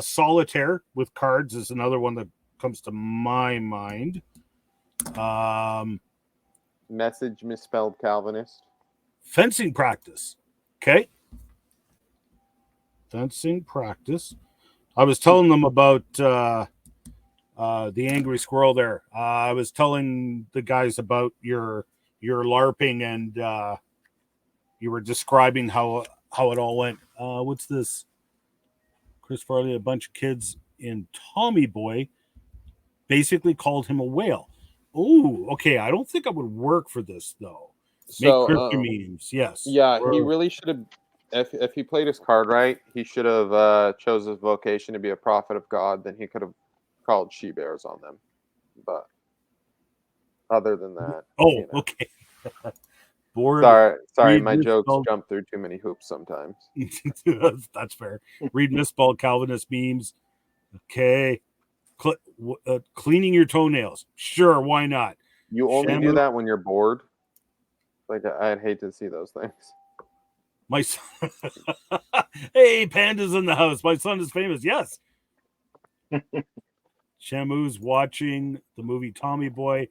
Solitaire with cards is another one that comes to my mind. Message misspelled Calvinist. Fencing practice. Okay. Fencing practice. I was telling them about the angry squirrel there. I was telling the guys about your LARPing, and you were describing how it all went. What's this? Chris Farley, a bunch of kids in Tommy Boy basically called him a whale. Oh, okay. I don't think I would work for this though. Make Christian memes. Yes. Yeah, he really should have. If he played his card right, he should have chose his vocation to be a prophet of God. Then he could have called she bears on them. But other than that, okay. Bored. Sorry, my jokes jump through too many hoops sometimes. That's fair. Read misspelled Calvinist memes. Okay. Cleaning your toenails. Sure, why not? You only do that when you're bored. Like, I'd hate to see those things. My son. Hey, Panda's in the house. My son is famous. Yes. Shamu's watching the movie Tommy Boy.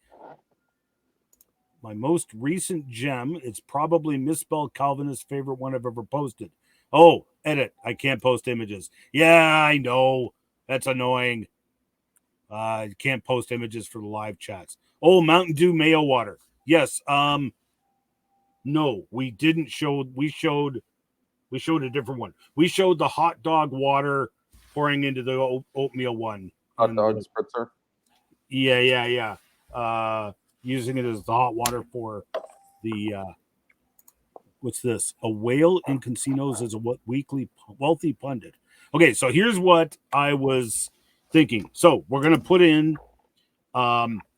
My most recent gem, it's probably misspelled Calvinist's favorite one I've ever posted. Oh, edit. I can't post images. Yeah, I know. That's annoying. I can't post images for the live chats. Oh, Mountain Dew mayo water. Yes. No, we didn't show. We showed a different one. We showed the hot dog water pouring into the oatmeal one. Hot dog spritzer. Yeah. Using it as the hot water for the what's this? A whale in casinos as a wealthy pundit. Okay, so here's what I was thinking. So we're gonna put in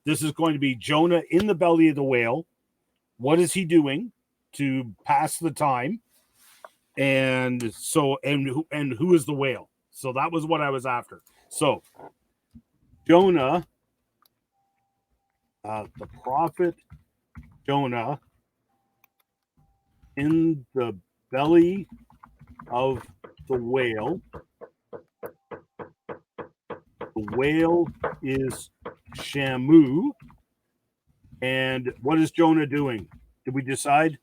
this is going to be Jonah in the belly of the whale. What is he doing to pass the time? And who is the whale? So that was what I was after. So Jonah, the prophet Jonah in the belly of the whale. The whale is Shamu. And what is Jonah doing? Did we decide?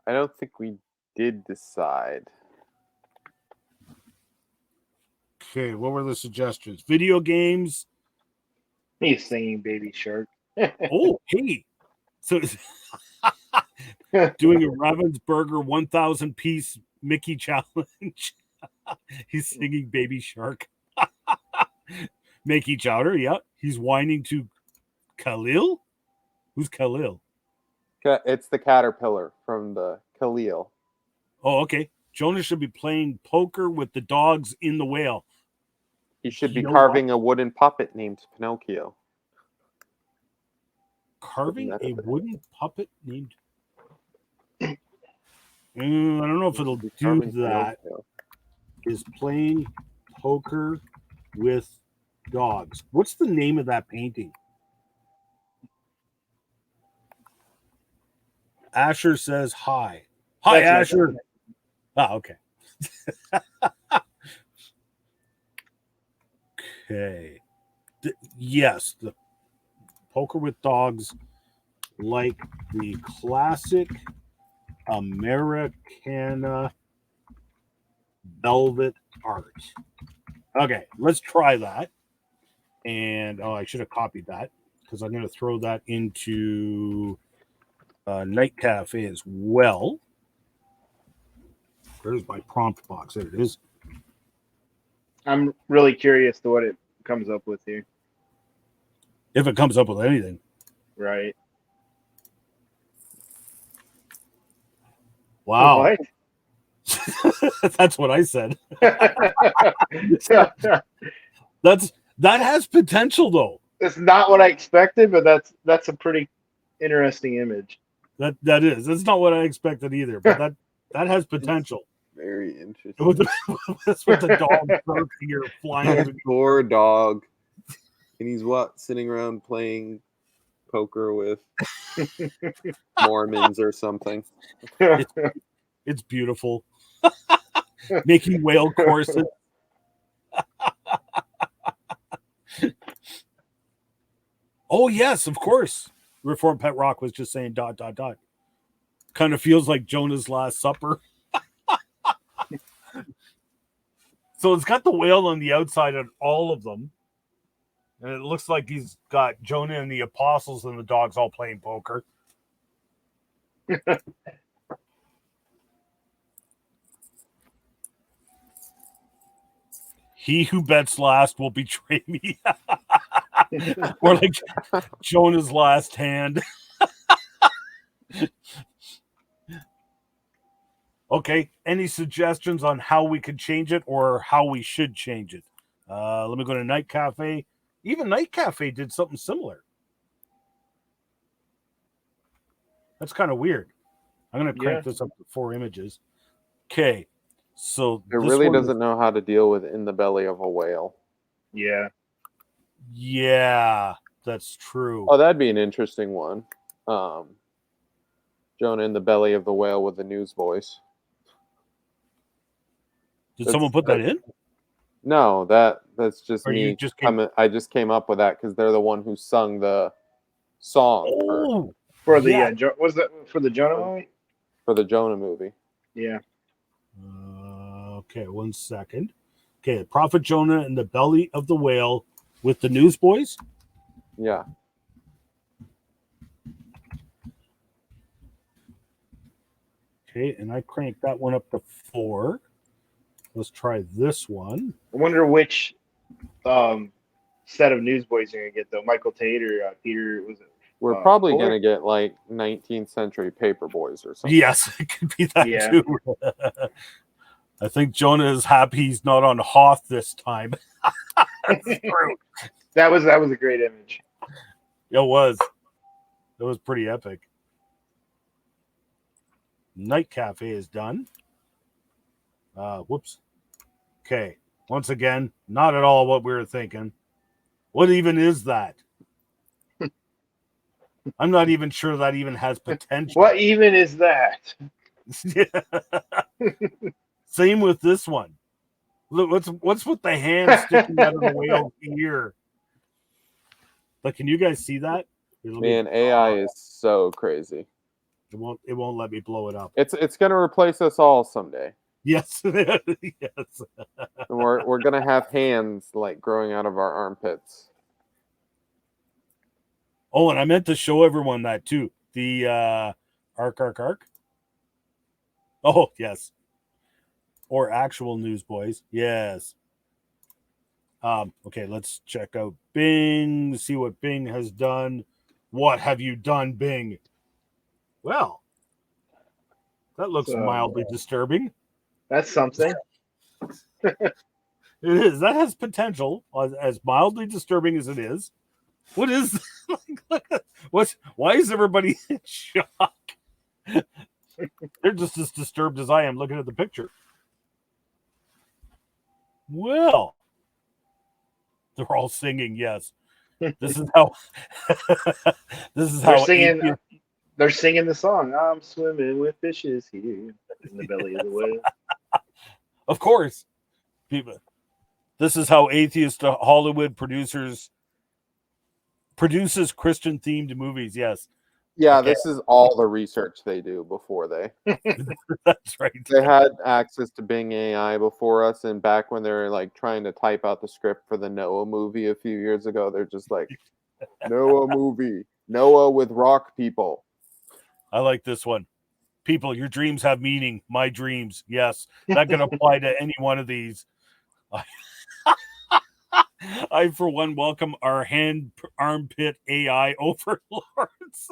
I don't think we did decide. Okay, what were the suggestions? Video games. He's singing Baby Shark. Oh, hey. So doing a Ravensburger 1,000 piece Mickey challenge. He's singing Baby Shark. Mickey Chowder, yeah. He's whining to Khalil. Who's Khalil? It's the caterpillar from the Khalil. Oh, okay. Jonah should be playing poker with the dogs in the whale. He should be You know carving what? a wooden puppet named Pinocchio. Carving a wooden puppet named. I don't know if it'll do Carving that. Pinocchio. Is playing poker with dogs. What's the name of that painting? Asher says hi. Hi, That's Asher. Oh, okay. Okay. Yes, the poker with dogs, like the classic Americana velvet art. Okay, let's try that. And I should have copied that because I'm going to throw that into Night Cafe as well. Where's my prompt box? There it is. I'm really curious to what it comes up with here. If it comes up with anything. Right. Wow. What? That's what I said. That has potential though. It's not what I expected, but that's a pretty interesting image. That is. That's not what I expected either, but that has potential. Very interesting. That's what the dog here flying. Poor dog. And he's sitting around playing poker with Mormons or something. It's beautiful. Making whale courses. Oh yes, of course. Reform Pet Rock was just saying ... Kind of feels like Jonah's Last Supper. So it's got the whale on the outside on all of them. And it looks like he's got Jonah and the apostles and the dogs all playing poker. He who bets last will betray me. Or like Jonah's last hand. Okay. Any suggestions on how we could change it or how we should change it? Let me go to Night Cafe. Even Night Cafe did something similar. That's kind of weird. I'm going to crank this up to 4 images. Okay. So it really doesn't know how to deal with In the Belly of a Whale. Yeah. Yeah, that's true. Oh, that'd be an interesting one. Jonah in the belly of the whale with the newsboys. Did someone put that in? No, that's just Or me. you I just came up with that because they're the one who sung the song for the was that for the Jonah movie? For the Jonah movie. Yeah. Okay, 1 second. Okay, Prophet Jonah in the belly of the whale with the newsboys. Yeah. Okay, and I cranked that one up to 4. Let's try this one. I wonder which set of newsboys you're gonna get though. Michael Tate or Peter was it? We're probably Fuller? gonna get like 19th century paper boys or something. Yes, it could be that too. I think Jonah is happy he's not on Hoth this time. That was a great image. It was. It was pretty epic. Night Cafe is done. Whoops. Okay. Once again, not at all what we were thinking. What even is that? I'm not even sure that even has potential. What even is that? Same with this one. Look, what's with the hand sticking out of the whale's ear? Like, can you guys see that? Man, AI is so crazy. It won't let me blow it up. It's going to replace us all someday. Yes. Yes. And we're going to have hands like growing out of our armpits. Oh, and I meant to show everyone that too. The arc. Oh, yes. Or actual news, boys. Yes. Okay, let's check out Bing, see what Bing has done. What have you done, Bing? Well, that looks mildly disturbing. That's something. It is. That has potential, as mildly disturbing as it is. What is why is everybody in shock? They're just as disturbed as I am looking at the picture. Well, they're all singing, yes. This is how they're singing the song. I'm swimming with fishes here in the belly of the whale. Of course. People. This is how atheist Hollywood produces Christian themed movies, yes. Yeah, Okay. This is all the research they do before they. That's right. They had access to Bing AI before us, and back when they were like trying to type out the script for the Noah movie a few years ago, they're just like, Noah movie, Noah with rock people. I like this one. People, your dreams have meaning. My dreams, yes. That can apply to any one of these. I, for one, welcome our armpit AI overlords.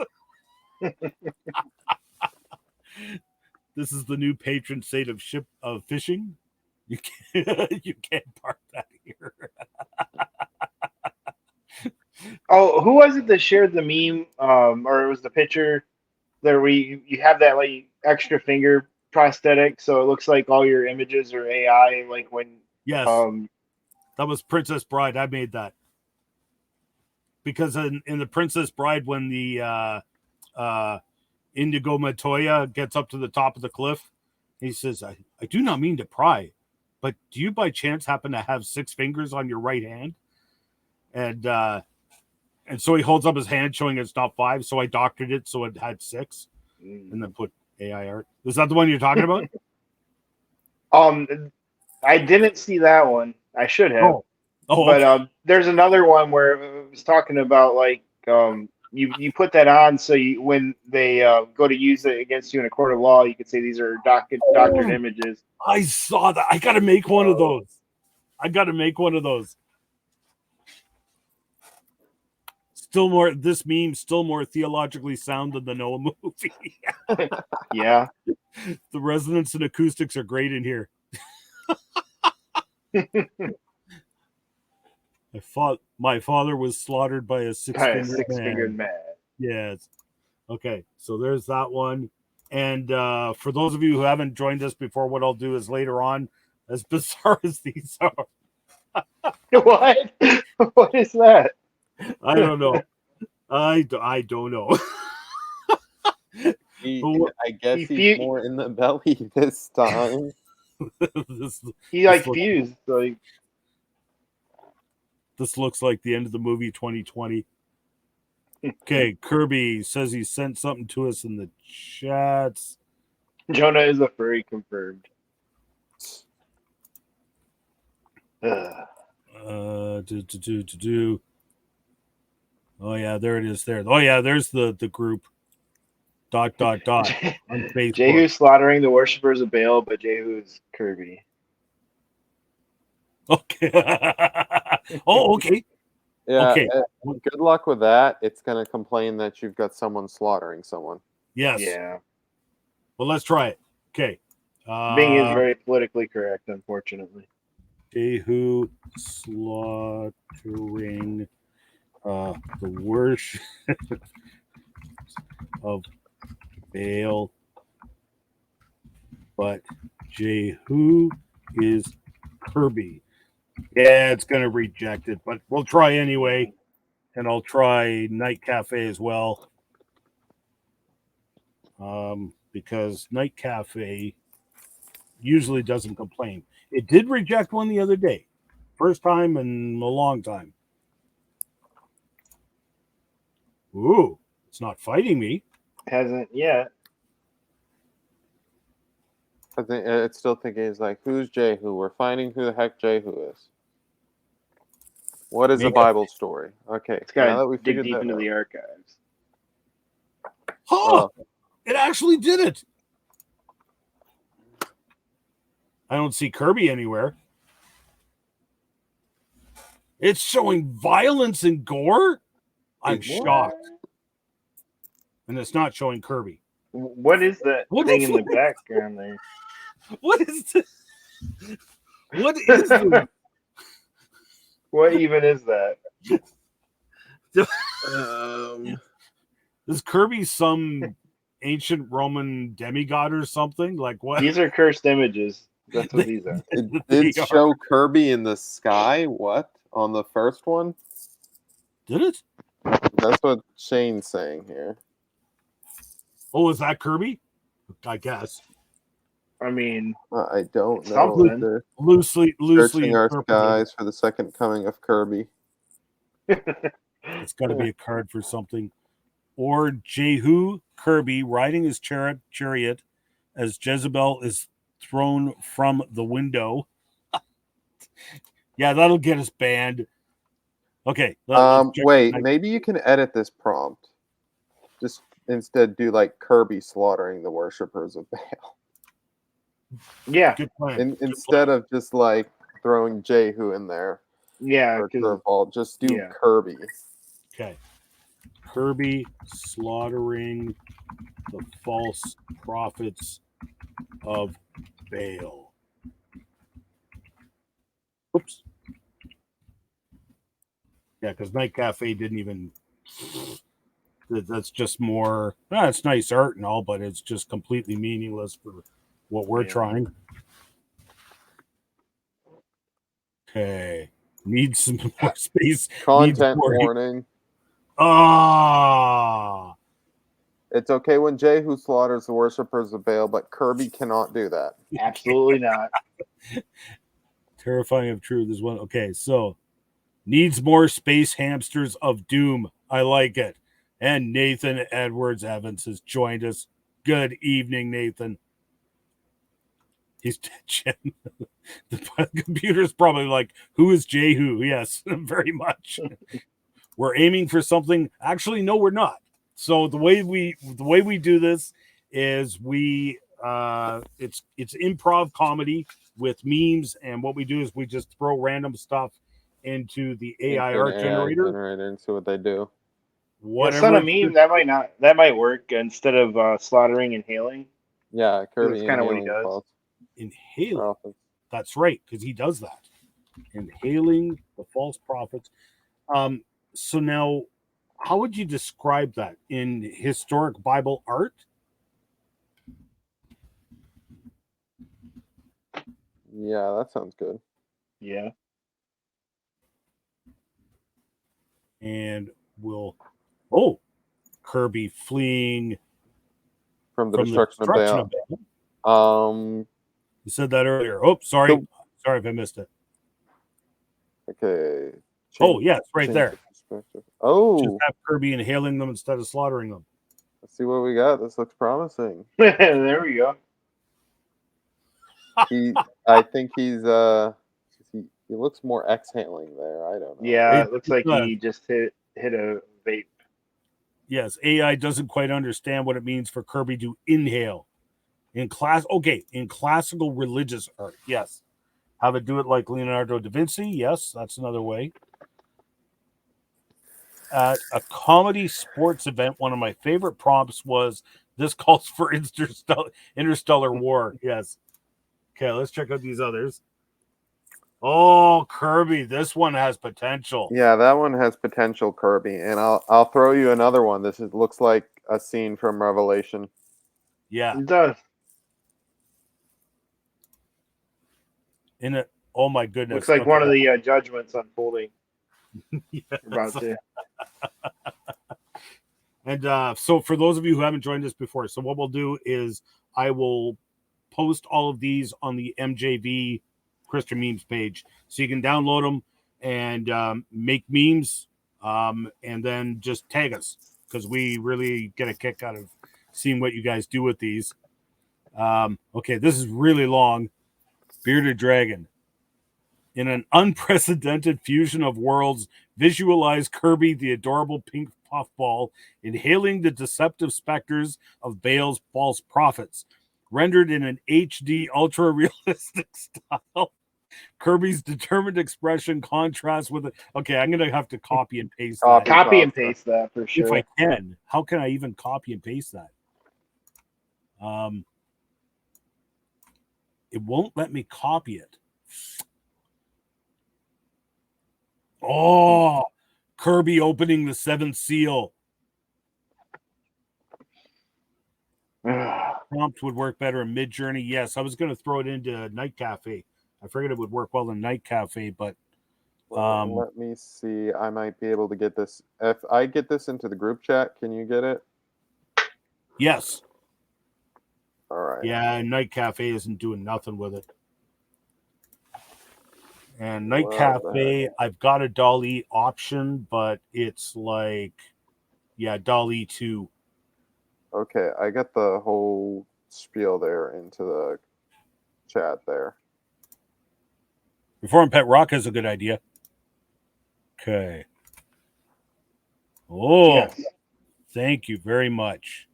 This is the new patron saint of fishing. You can't park that here. Oh, who was it that shared the meme? Or it was the picture there where you have that like extra finger prosthetic, so it looks like all your images are AI. Like when Yes, that was Princess Bride. I made that because in the Princess Bride, when the Indigo Montoya gets up to the top of the cliff, he says, I do not mean to pry, but do you by chance happen to have 6 fingers on your right hand? And so he holds up his hand showing it's not 5, so I doctored it so it had 6 and then put AI art. Is that the one you're talking about? I didn't see that one. I should have. But Okay. there's another one where it was talking about like you put that on so when they go to use it against you in a court of law, you could say these are doctored images. I saw that. I got to make one of those. This meme still more theologically sound than the Noah movie. Yeah. The resonance and acoustics are great in here. My father was slaughtered by a six-fingered man. Yes. Okay, so there's that one. And for those of you who haven't joined us before, what I'll do is later on, as bizarre as these are. What? What is that? I don't know. I don't know. I guess he's more in the belly this time. He fused. Like, this looks like the end of the movie 2020. Okay, Kirby says he sent something to us in the chats. Jonah is a furry confirmed. Oh yeah, there it is. There. Oh yeah, there's the group. ... on Facebook. Jehu's slaughtering the worshippers of Baal, but Jehu is Kirby. Okay. Oh, okay. Yeah. Okay. Good luck with that. It's gonna complain that you've got someone slaughtering someone. Yes. Yeah. Well, let's try it. Okay. Bing is very politically correct, unfortunately. Jehu slaughtering the worship of Baal, but Jehu is Kirby. Yeah, it's going to reject it, but we'll try anyway. And I'll try Night Cafe as well. Because Night Cafe usually doesn't complain. It did reject one the other day. First time in a long time. Ooh, it's not fighting me. Hasn't yet. I think it's still thinking it's like, who's Jehu? We're finding who the heck Jehu is. What is a Maybe- Bible story? Okay, It's now got that to we dig figured deep that into out. the archives. Oh, it actually did it. I don't see Kirby anywhere. It's showing violence and gore. I'm What? shocked. And it's not showing Kirby. What is that What thing is in the that? background there? What is this? What is this? What even is that? Is Kirby some ancient Roman demigod or something? Like what? These are cursed images. That's what these are. It They did are. show Kirby in the sky. What? On the first one? Did it? That's what Shane's saying here. Oh, is that Kirby? I guess. I mean, I don't know. something. They're Loosely searching our interpreted. skies for the second coming of Kirby. It's got to be a card for something. Or Jehu Kirby riding his chariot as Jezebel is thrown from the window. Yeah, that'll get us banned. Okay. let's check Wait, the- maybe you can edit this prompt. Just instead do like Kirby slaughtering the worshippers of Baal. Yeah, Good plan. Instead of just like throwing Jehu in there yeah, or because curveball, just do yeah. Kirby. Okay. Kirby slaughtering the false prophets of Baal. Oops. Yeah, because Night Cafe didn't even. That's just more. It's nice art and all, but it's just completely meaningless for what we're trying. Okay. Needs some more space. Content warning. Ah. It's okay when Jehu slaughters the worshippers of Baal, but Kirby cannot do that. Absolutely not. Terrifying of truth is one. Okay, so needs more space hamsters of doom. I like it. And Nathan Edwards Evans has joined us. Good evening, Nathan. He's Jim. The computer's probably like, who is Jehu? Yes, very much. We're aiming for something. Actually, no, we're not. So the way we do this is it's improv comedy with memes, and what we do is we just throw random stuff into the AI Into an art generator. and see what they do. Yeah, son of meme, that might work instead of slaughtering and hailing. Yeah, Kirby That's kind of what he inhaling does. false Inhaling. prophets. That's right, because he does that. Inhaling the false prophets. So now, how would you describe that in historic Bible art? Yeah, that sounds good. Yeah. And Kirby fleeing From the from destruction the destruction of of Baal. Baal. You said that earlier. Oh, sorry. So- Sorry if I missed it. Okay. Yeah, it's right change there. the perspective. Oh, Just have Kirby inhaling them instead of slaughtering them. let's see what we got. This looks promising. There we go. I think he looks more exhaling there. I don't know. Yeah, It it looks like does. he just hit a vape. Yes, AI doesn't quite understand what it means for Kirby to inhale. In classical religious art, yes. Have it do it like Leonardo da Vinci, yes, that's another way. At a comedy sports event, one of my favorite prompts was, this calls for interstellar war. Yes. Okay, let's check out these others. Oh, Kirby, this one has potential. Yeah, that one has potential, Kirby, and I'll throw you another one. Looks like a scene from Revelation. Yeah. It does. Oh my goodness. Looks like one of the judgments unfolding. Yes. About to. And so for those of you who haven't joined us before, so what we'll do is I will post all of these on the MJV Christian memes page, so you can download them and make memes, and then just tag us, because we really get a kick out of seeing what you guys do with these. Okay, this is really long. Bearded Dragon. In an unprecedented fusion of worlds, visualize Kirby, the adorable pink puffball, inhaling the deceptive specters of Bale's false prophets. Rendered in an HD ultra-realistic style, Kirby's determined expression contrasts with it. Okay, I'm going to have to copy and paste that. Copy and paste that for sure. If I can. How can I even copy and paste that? It won't let me copy it. Oh, Kirby opening the seventh seal. Prompt would work better in Mid-Journey. Yes, I was going to throw it into Night Cafe. I figured it would work well in Night Cafe, but let me see. I might be able to get this. If I get this into the group chat, can you get it? Yes. All right. Yeah, Night Cafe isn't doing nothing with it. And Night Cafe, I've got a DALL-E option, but it's like, DALL-E 2. Okay, I got the whole spiel there into the chat there. Reform Pet Rock is a good idea. Okay. Oh, yes. Thank you very much.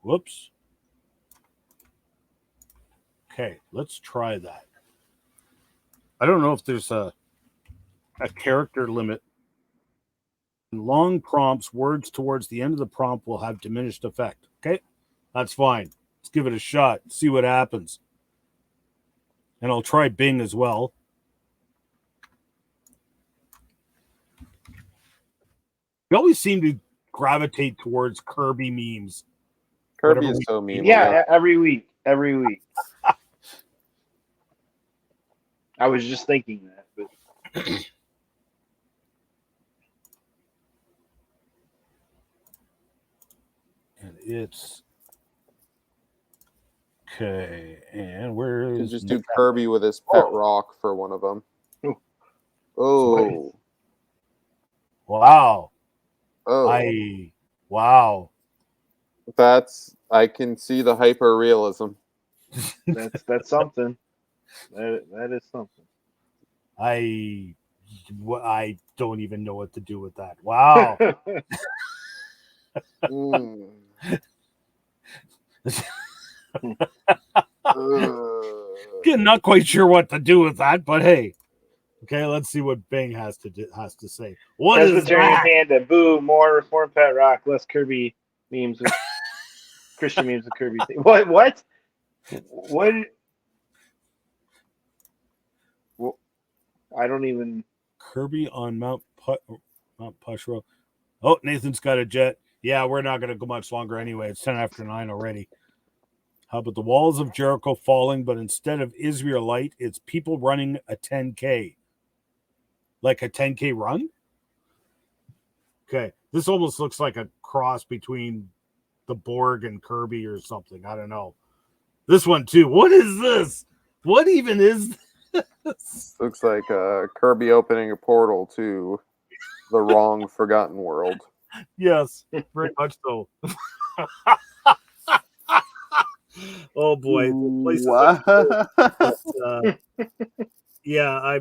Whoops. Okay, let's try that. I don't know if there's a character limit. In long prompts, words towards the end of the prompt will have diminished effect. Okay, that's fine. Let's give it a shot. See what happens. And I'll try Bing as well. We always seem to gravitate towards Kirby memes. Kirby is so meme. Yeah, every week. I was just thinking that, but and it's okay. And where is just do Kirby with his pet rock for one of them? Oh, wow! Oh, wow! I can see the hyper realism. That's something. That is something. I don't even know what to do with that. Wow. Not quite sure what to do with that, but hey. Okay, let's see what Bing has to say. What is that? Panda, boo, more Reform Pet Rock, less Kirby memes with Christian memes with Kirby. What? I don't even. Kirby on Mount Pushro. Oh, Nathan's got a jet. Yeah, we're not going to go much longer anyway. It's 10 after 9 already. How about the walls of Jericho falling, but instead of Israelite, it's people running a 10K. Like a 10K run? Okay. This almost looks like a cross between the Borg and Kirby or something. I don't know. This one, too. What is this? What even is this? Looks like Kirby opening a portal to the wrong forgotten world. Yes, very much so. Oh boy, yeah, I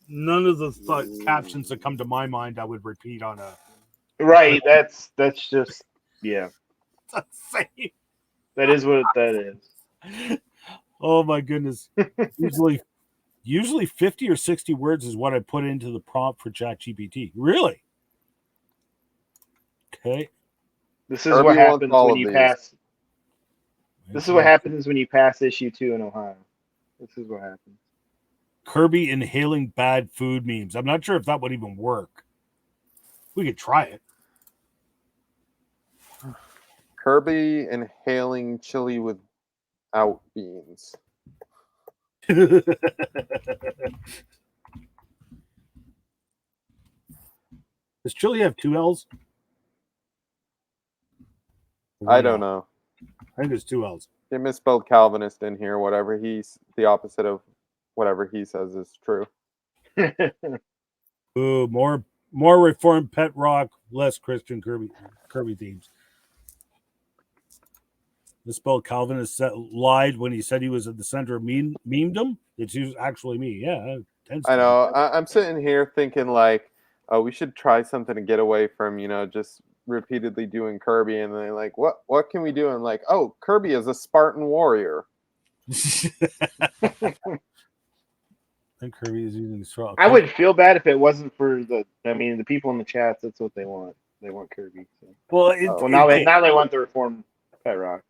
none of the captions that come to my mind I would repeat on a. Right, that's just that's that is what that is. Oh my goodness! Usually 50 or 60 words is what I put into the prompt for ChatGPT. Really? Okay. This is what happens when you pass. This is what happens when you pass issue 2 in Ohio. This is what happens. Kirby inhaling bad food memes. I'm not sure if that would even work. We could try it. Kirby inhaling chili without beans. Does chili have 2 L's? I don't know. I think there's 2 L's. They misspelled Calvinist in here. Whatever he's the opposite of whatever he says is true. Ooh, more Reformed Pet Rock, less Christian Kirby themes. The spell Calvinist lied when he said he was at the center of memedom. It's actually me. Yeah, I know. I'm sitting here thinking like, oh, we should try something to get away from just repeatedly doing Kirby, and then like, what can we do? And like, oh, Kirby is a Spartan warrior. And Kirby is using straw. I would feel bad if it wasn't for the people in the chats. That's what they want. They want Kirby. So. Well, now they want the reform Pet Rock.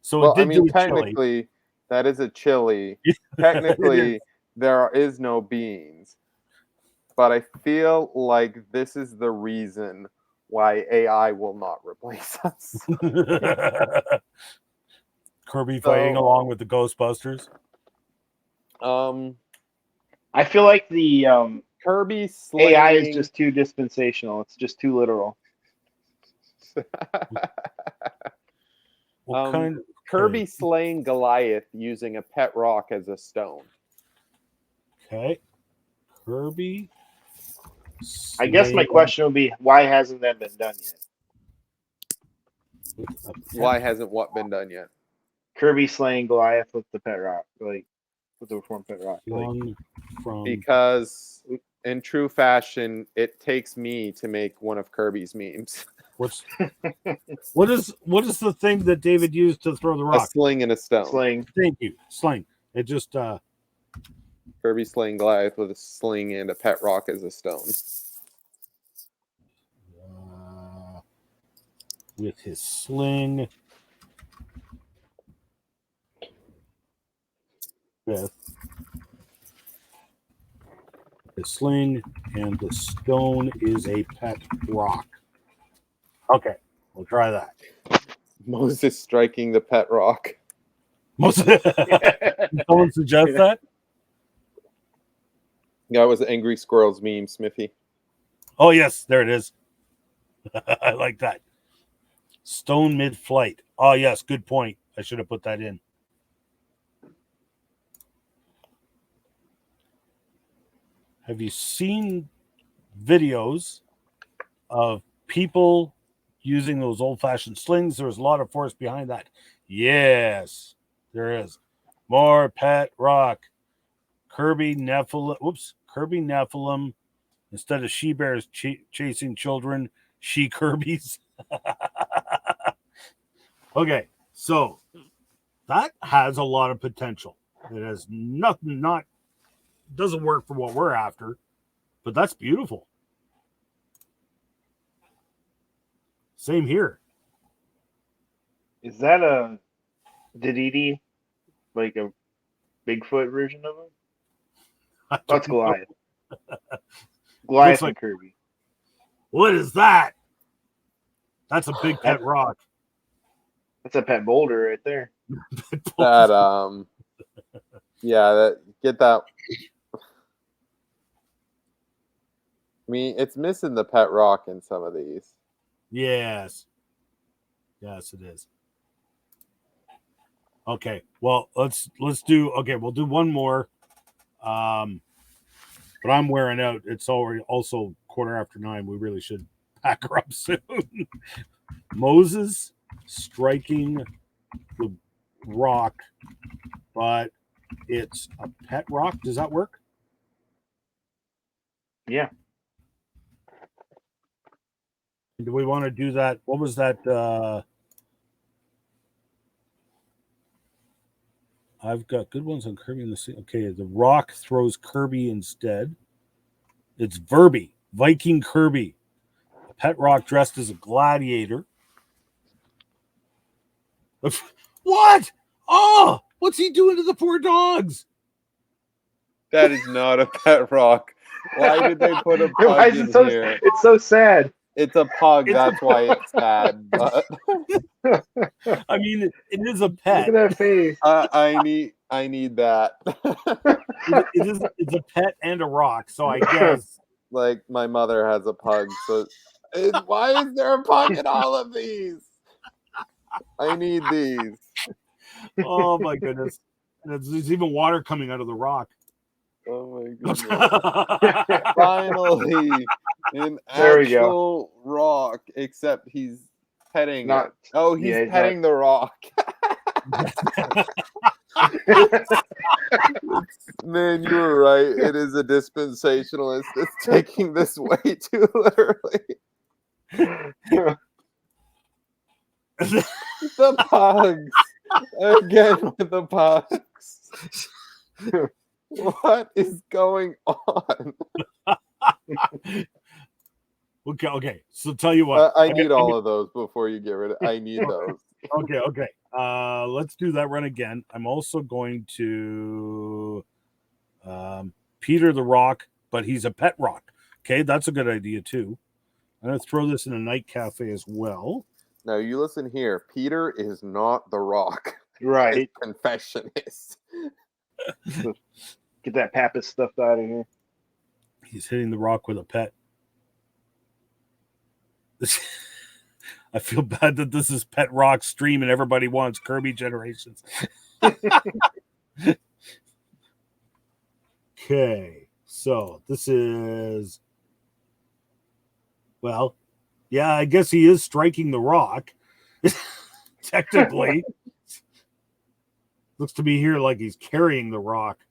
So well, it did technically, that is a chili. Technically, there is no beans. But I feel like this is the reason why AI will not replace us. Kirby fighting along with the Ghostbusters. I feel like the Kirby slaying... AI is just too dispensational. It's just too literal. Kirby slaying Goliath using a pet rock as a stone. Okay. Kirby. I guess my question would be, why hasn't that been done yet? Why hasn't what been done yet? Kirby slaying Goliath with the pet rock, like with the reformed pet rock. Because in true fashion, it takes me to make one of Kirby's memes. What is the thing that David used to throw the rock? A sling and a stone. Sling. Thank you. Sling. It just Kirby slaying Goliath with a sling and a pet rock as a stone. With his sling. With the sling and the stone is a pet rock. Okay, we'll try that. Moses striking the pet rock. Someone suggest that? That was Angry Squirrel's meme, Smithy. Oh, yes, there it is. I like that. Stone mid-flight. Oh, yes, good point. I should have put that in. Have you seen videos of people using those old-fashioned slings? There's a lot of force behind that. Yes, there is. More pet rock. Kirby Nephilim. Instead of she bears chasing children, she Kirby's. Okay, so that has a lot of potential. It has doesn't work for what we're after, but that's beautiful. Same here. Is that a Dedede, like a Bigfoot version of him? That's Goliath. Goliath and Kirby. What is that? That's a big pet rock. That's a pet boulder right there. That get that. I mean, it's missing the pet rock in some of these. Yes, it is. Okay, well, let's do. Okay, we'll do one more. But I'm wearing out. It's already also 9:15. We really should pack her up soon. Moses striking the rock, but it's a pet rock. Does that work? Yeah. Do we want to do that? What was that? I've got good ones on Kirby in the sea. Okay, the rock throws Kirby instead. It's Verby, Viking Kirby. A pet rock dressed as a gladiator. What? Oh, what's he doing to the poor dogs? That is not a pet rock. Why did they put a pug in here? It's so sad. It's a pug. That's why it's sad. But I mean, it is a pet. Look at that face. I need that. It's a pet and a rock. So I guess, like, my mother has a pug. So why is there a pug in all of these? I need these. Oh my goodness! There's even water coming out of the rock. Oh my goodness! Finally, an There we actual rock. Except he's petting Not- it. Oh, he's yeah, he's petting the rock. Man, you were right. It is a dispensationalist. It's taking this way too literally. The pugs. Again with the pugs. What is going on? Okay. So tell you what. I need all of those before you get rid of. I need those. Okay. Let's do that run again. I'm also going to Peter the Rock, but he's a pet rock. Okay, that's a good idea too. I'm gonna throw this in a night cafe as well. Now you listen here. Peter is not the Rock. Right. His confession is. Get that Pappas stuff out of here. He's hitting the rock with a pet. I feel bad that this is Pet Rock stream and everybody wants Kirby Generations. Okay, so this is, well, yeah, I guess he is striking the rock. Technically. Looks to me here like he's carrying the rock.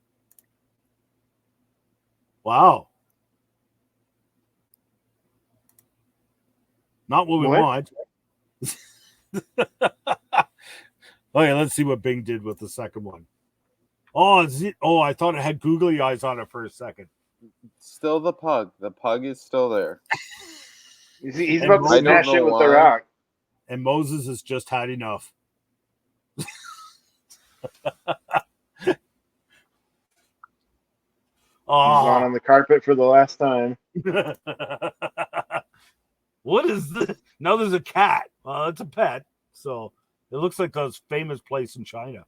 Wow. Not what we want. Okay, let's see what Bing did with the second one. Oh, I thought it had googly eyes on it for a second. Still the pug. The pug is still there. He's about to smash it with the rock. And Moses has just had enough. He's gone on the carpet for the last time. What is this? Now there's a cat. It's a pet. So it looks like those famous place in China.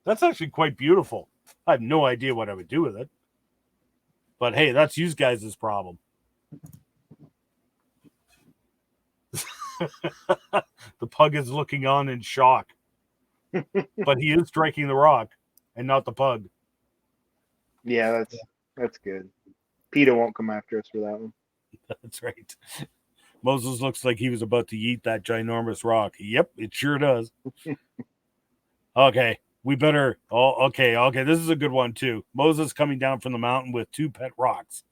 That's actually quite beautiful. I have no idea what I would do with it. But hey, that's you guys' problem. The pug is looking on in shock. But he is striking the rock and not the pug. Yeah, that's good. PETA won't come after us for that one. That's right. Moses looks like he was about to eat that ginormous rock. Yep, it sure does. Okay, we better. Oh, okay. This is a good one too. Moses coming down from the mountain with 2 pet rocks.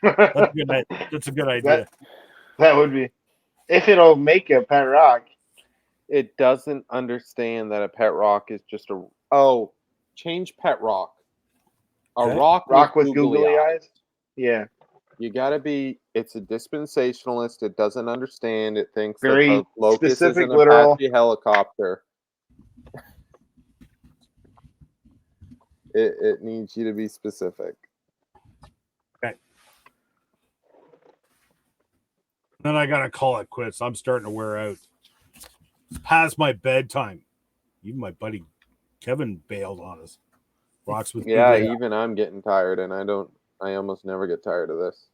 That's a good idea. That would be, if it'll make a pet rock. It doesn't understand that a pet rock is just a. Change pet rock. A rock with googly eyes. Yeah. You gotta be. It's a dispensationalist. It doesn't understand. It thinks very that the locust specific, is an literal Apache helicopter. It needs you to be specific. Okay. Then I gotta call it quits. I'm starting to wear out. It's past my bedtime. Even my buddy Kevin bailed on us. Rocks with even I'm getting tired, and I almost never get tired of this.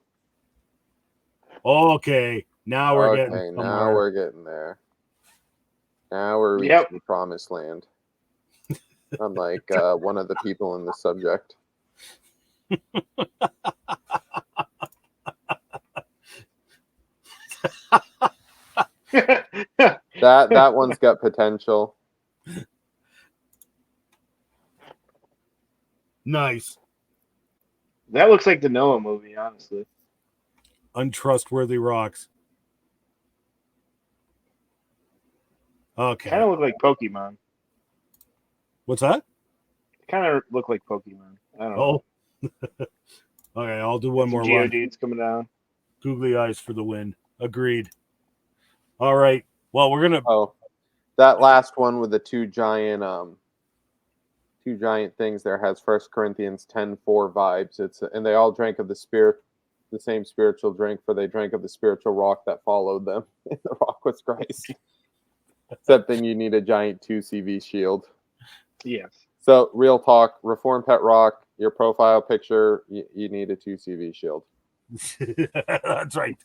Okay, now we're getting somewhere. Now we're getting there. Now we're reaching the promised land. Unlike one of the people in the subject. that one's got potential. Nice. That looks like the Noah movie, honestly. Untrustworthy rocks. Okay. Kind of look like Pokemon. What's that? Kind of look like Pokemon. I don't know. Okay, I'll do one more one. Geodudes coming down. Googly eyes for the win. Agreed. All right. Well, we're gonna. That last one with the two giant things there has 1 Corinthians 10:4 vibes. And they all drank of the same spiritual drink, for they drank of the spiritual rock that followed them. And the rock was Christ. Except then you need a giant 2CV shield. Yes. So real talk, Reform Pet Rock, your profile picture, you need a 2CV shield. That's right.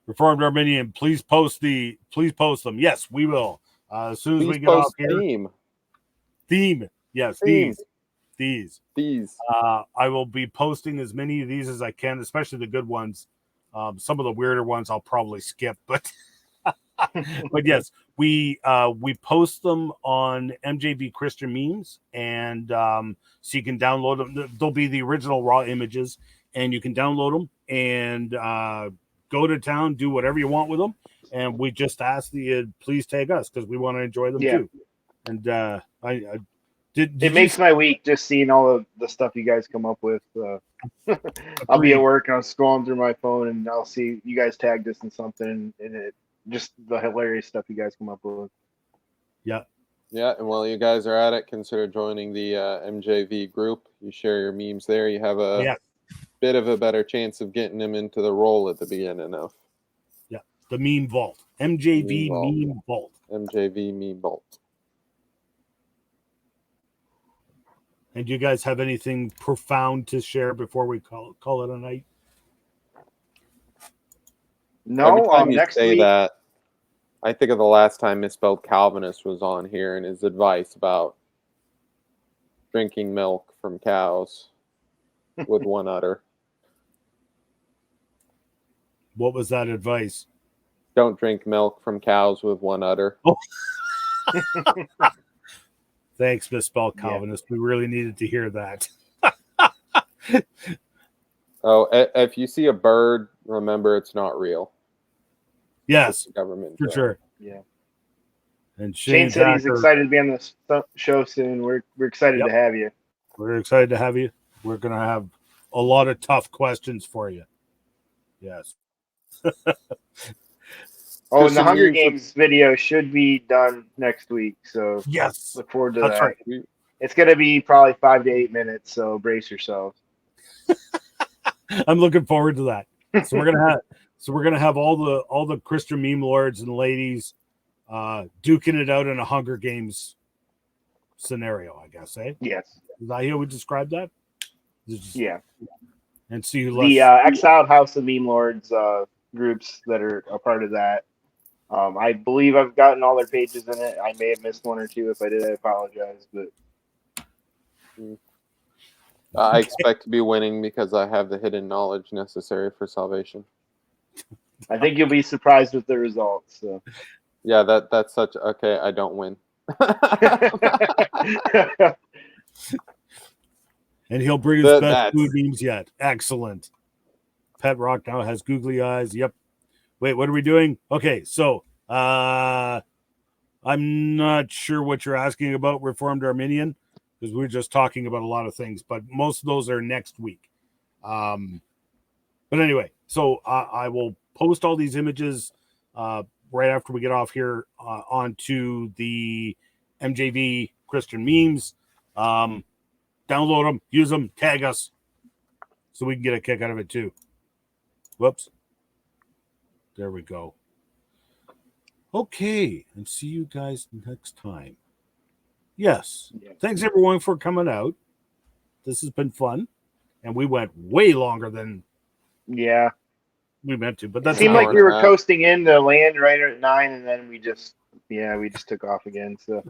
Reformed Arminian, please post them. Yes, we will. As soon as we get off here. Theme. Yes, these. I will be posting as many of these as I can, especially the good ones. Some of the weirder ones I'll probably skip, but but yes, we post them on MJV Christian Memes, and so you can download them. They'll be the original raw images, and you can download them and go to town, do whatever you want with them. And we just ask that you please tag us because we want to enjoy them too. And I did it makes my week just seeing all of the stuff you guys come up with. I'll be at work and I'm scrolling through my phone and I'll see you guys tagged us in something, and it just the hilarious stuff you guys come up with. Yeah. Yeah, and while you guys are at it, consider joining the MJV group. You share your memes there. You have a bit of a better chance of getting them into the role at the beginning of. Yeah, the meme vault. MJV meme vault. MJV meme vault. And do you guys have anything profound to share before we call it a night? No, every time you next say week, that, I think of the last time Misspelled Calvinist was on here and his advice about drinking milk from cows with one udder. What was that advice? Don't drink milk from cows with one udder. Oh. Thanks, Misspelled Calvinist. We really needed to hear that. Oh, if you see a bird, remember it's not real. Yes, government for sure. Yeah. And Shane said he's excited to be on this show soon. We're excited to have you. We're excited to have you. We're going to have a lot of tough questions for you. Yes. Oh, and the Hunger Games video should be done next week. So yes, look forward to that's that. Right. It's going to be probably 5 to 8 minutes. So brace yourselves. I'm looking forward to that. So we're gonna have all the Christian meme lords and ladies duking it out in a Hunger Games scenario, I guess. Yes. Is that how we describe that? Yeah. And see who the Exiled House of Meme Lords groups that are a part of that. I believe I've gotten all their pages in it. I may have missed one or two. If I did, I apologize. But I expect to be winning because I have the hidden knowledge necessary for salvation. I think you'll be surprised with the results. So. Yeah, that's such okay. I don't win. And he'll bring his best food memes yet. Excellent. Pet Rock now has googly eyes. Yep. Wait, what are we doing? Okay, so I'm not sure what you're asking about Reformed Arminian, because we're just talking about a lot of things, but most of those are next week. But anyway, so I will post all these images right after we get off here onto the MJV Christian Memes. Download them, use them, tag us, so we can get a kick out of it too. Whoops. There we go. Okay, and see you guys next time. Yes. Yeah. Thanks everyone for coming out. This has been fun, and we went way longer than we meant to. But that seemed like we were coasting in to land right at 9, and then we just took off again. So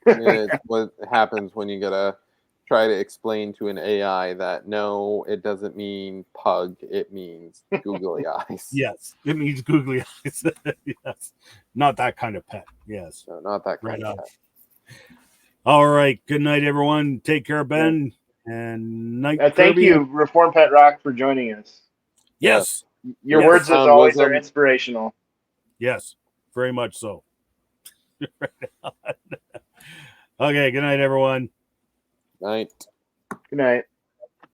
it's what happens when you gotta try to explain to an AI that no, it doesn't mean pug, it means googly eyes. Yes, it means googly eyes. Yes, not that kind of pet. Yes, no, not that kind of pet. All right, good night, everyone. Take care, Ben, and night. Thank you, Reform Pet Rock, for joining us. Yes, your words, as always, are inspirational. Yes, very much so. Okay, good night, everyone. Night. Good night.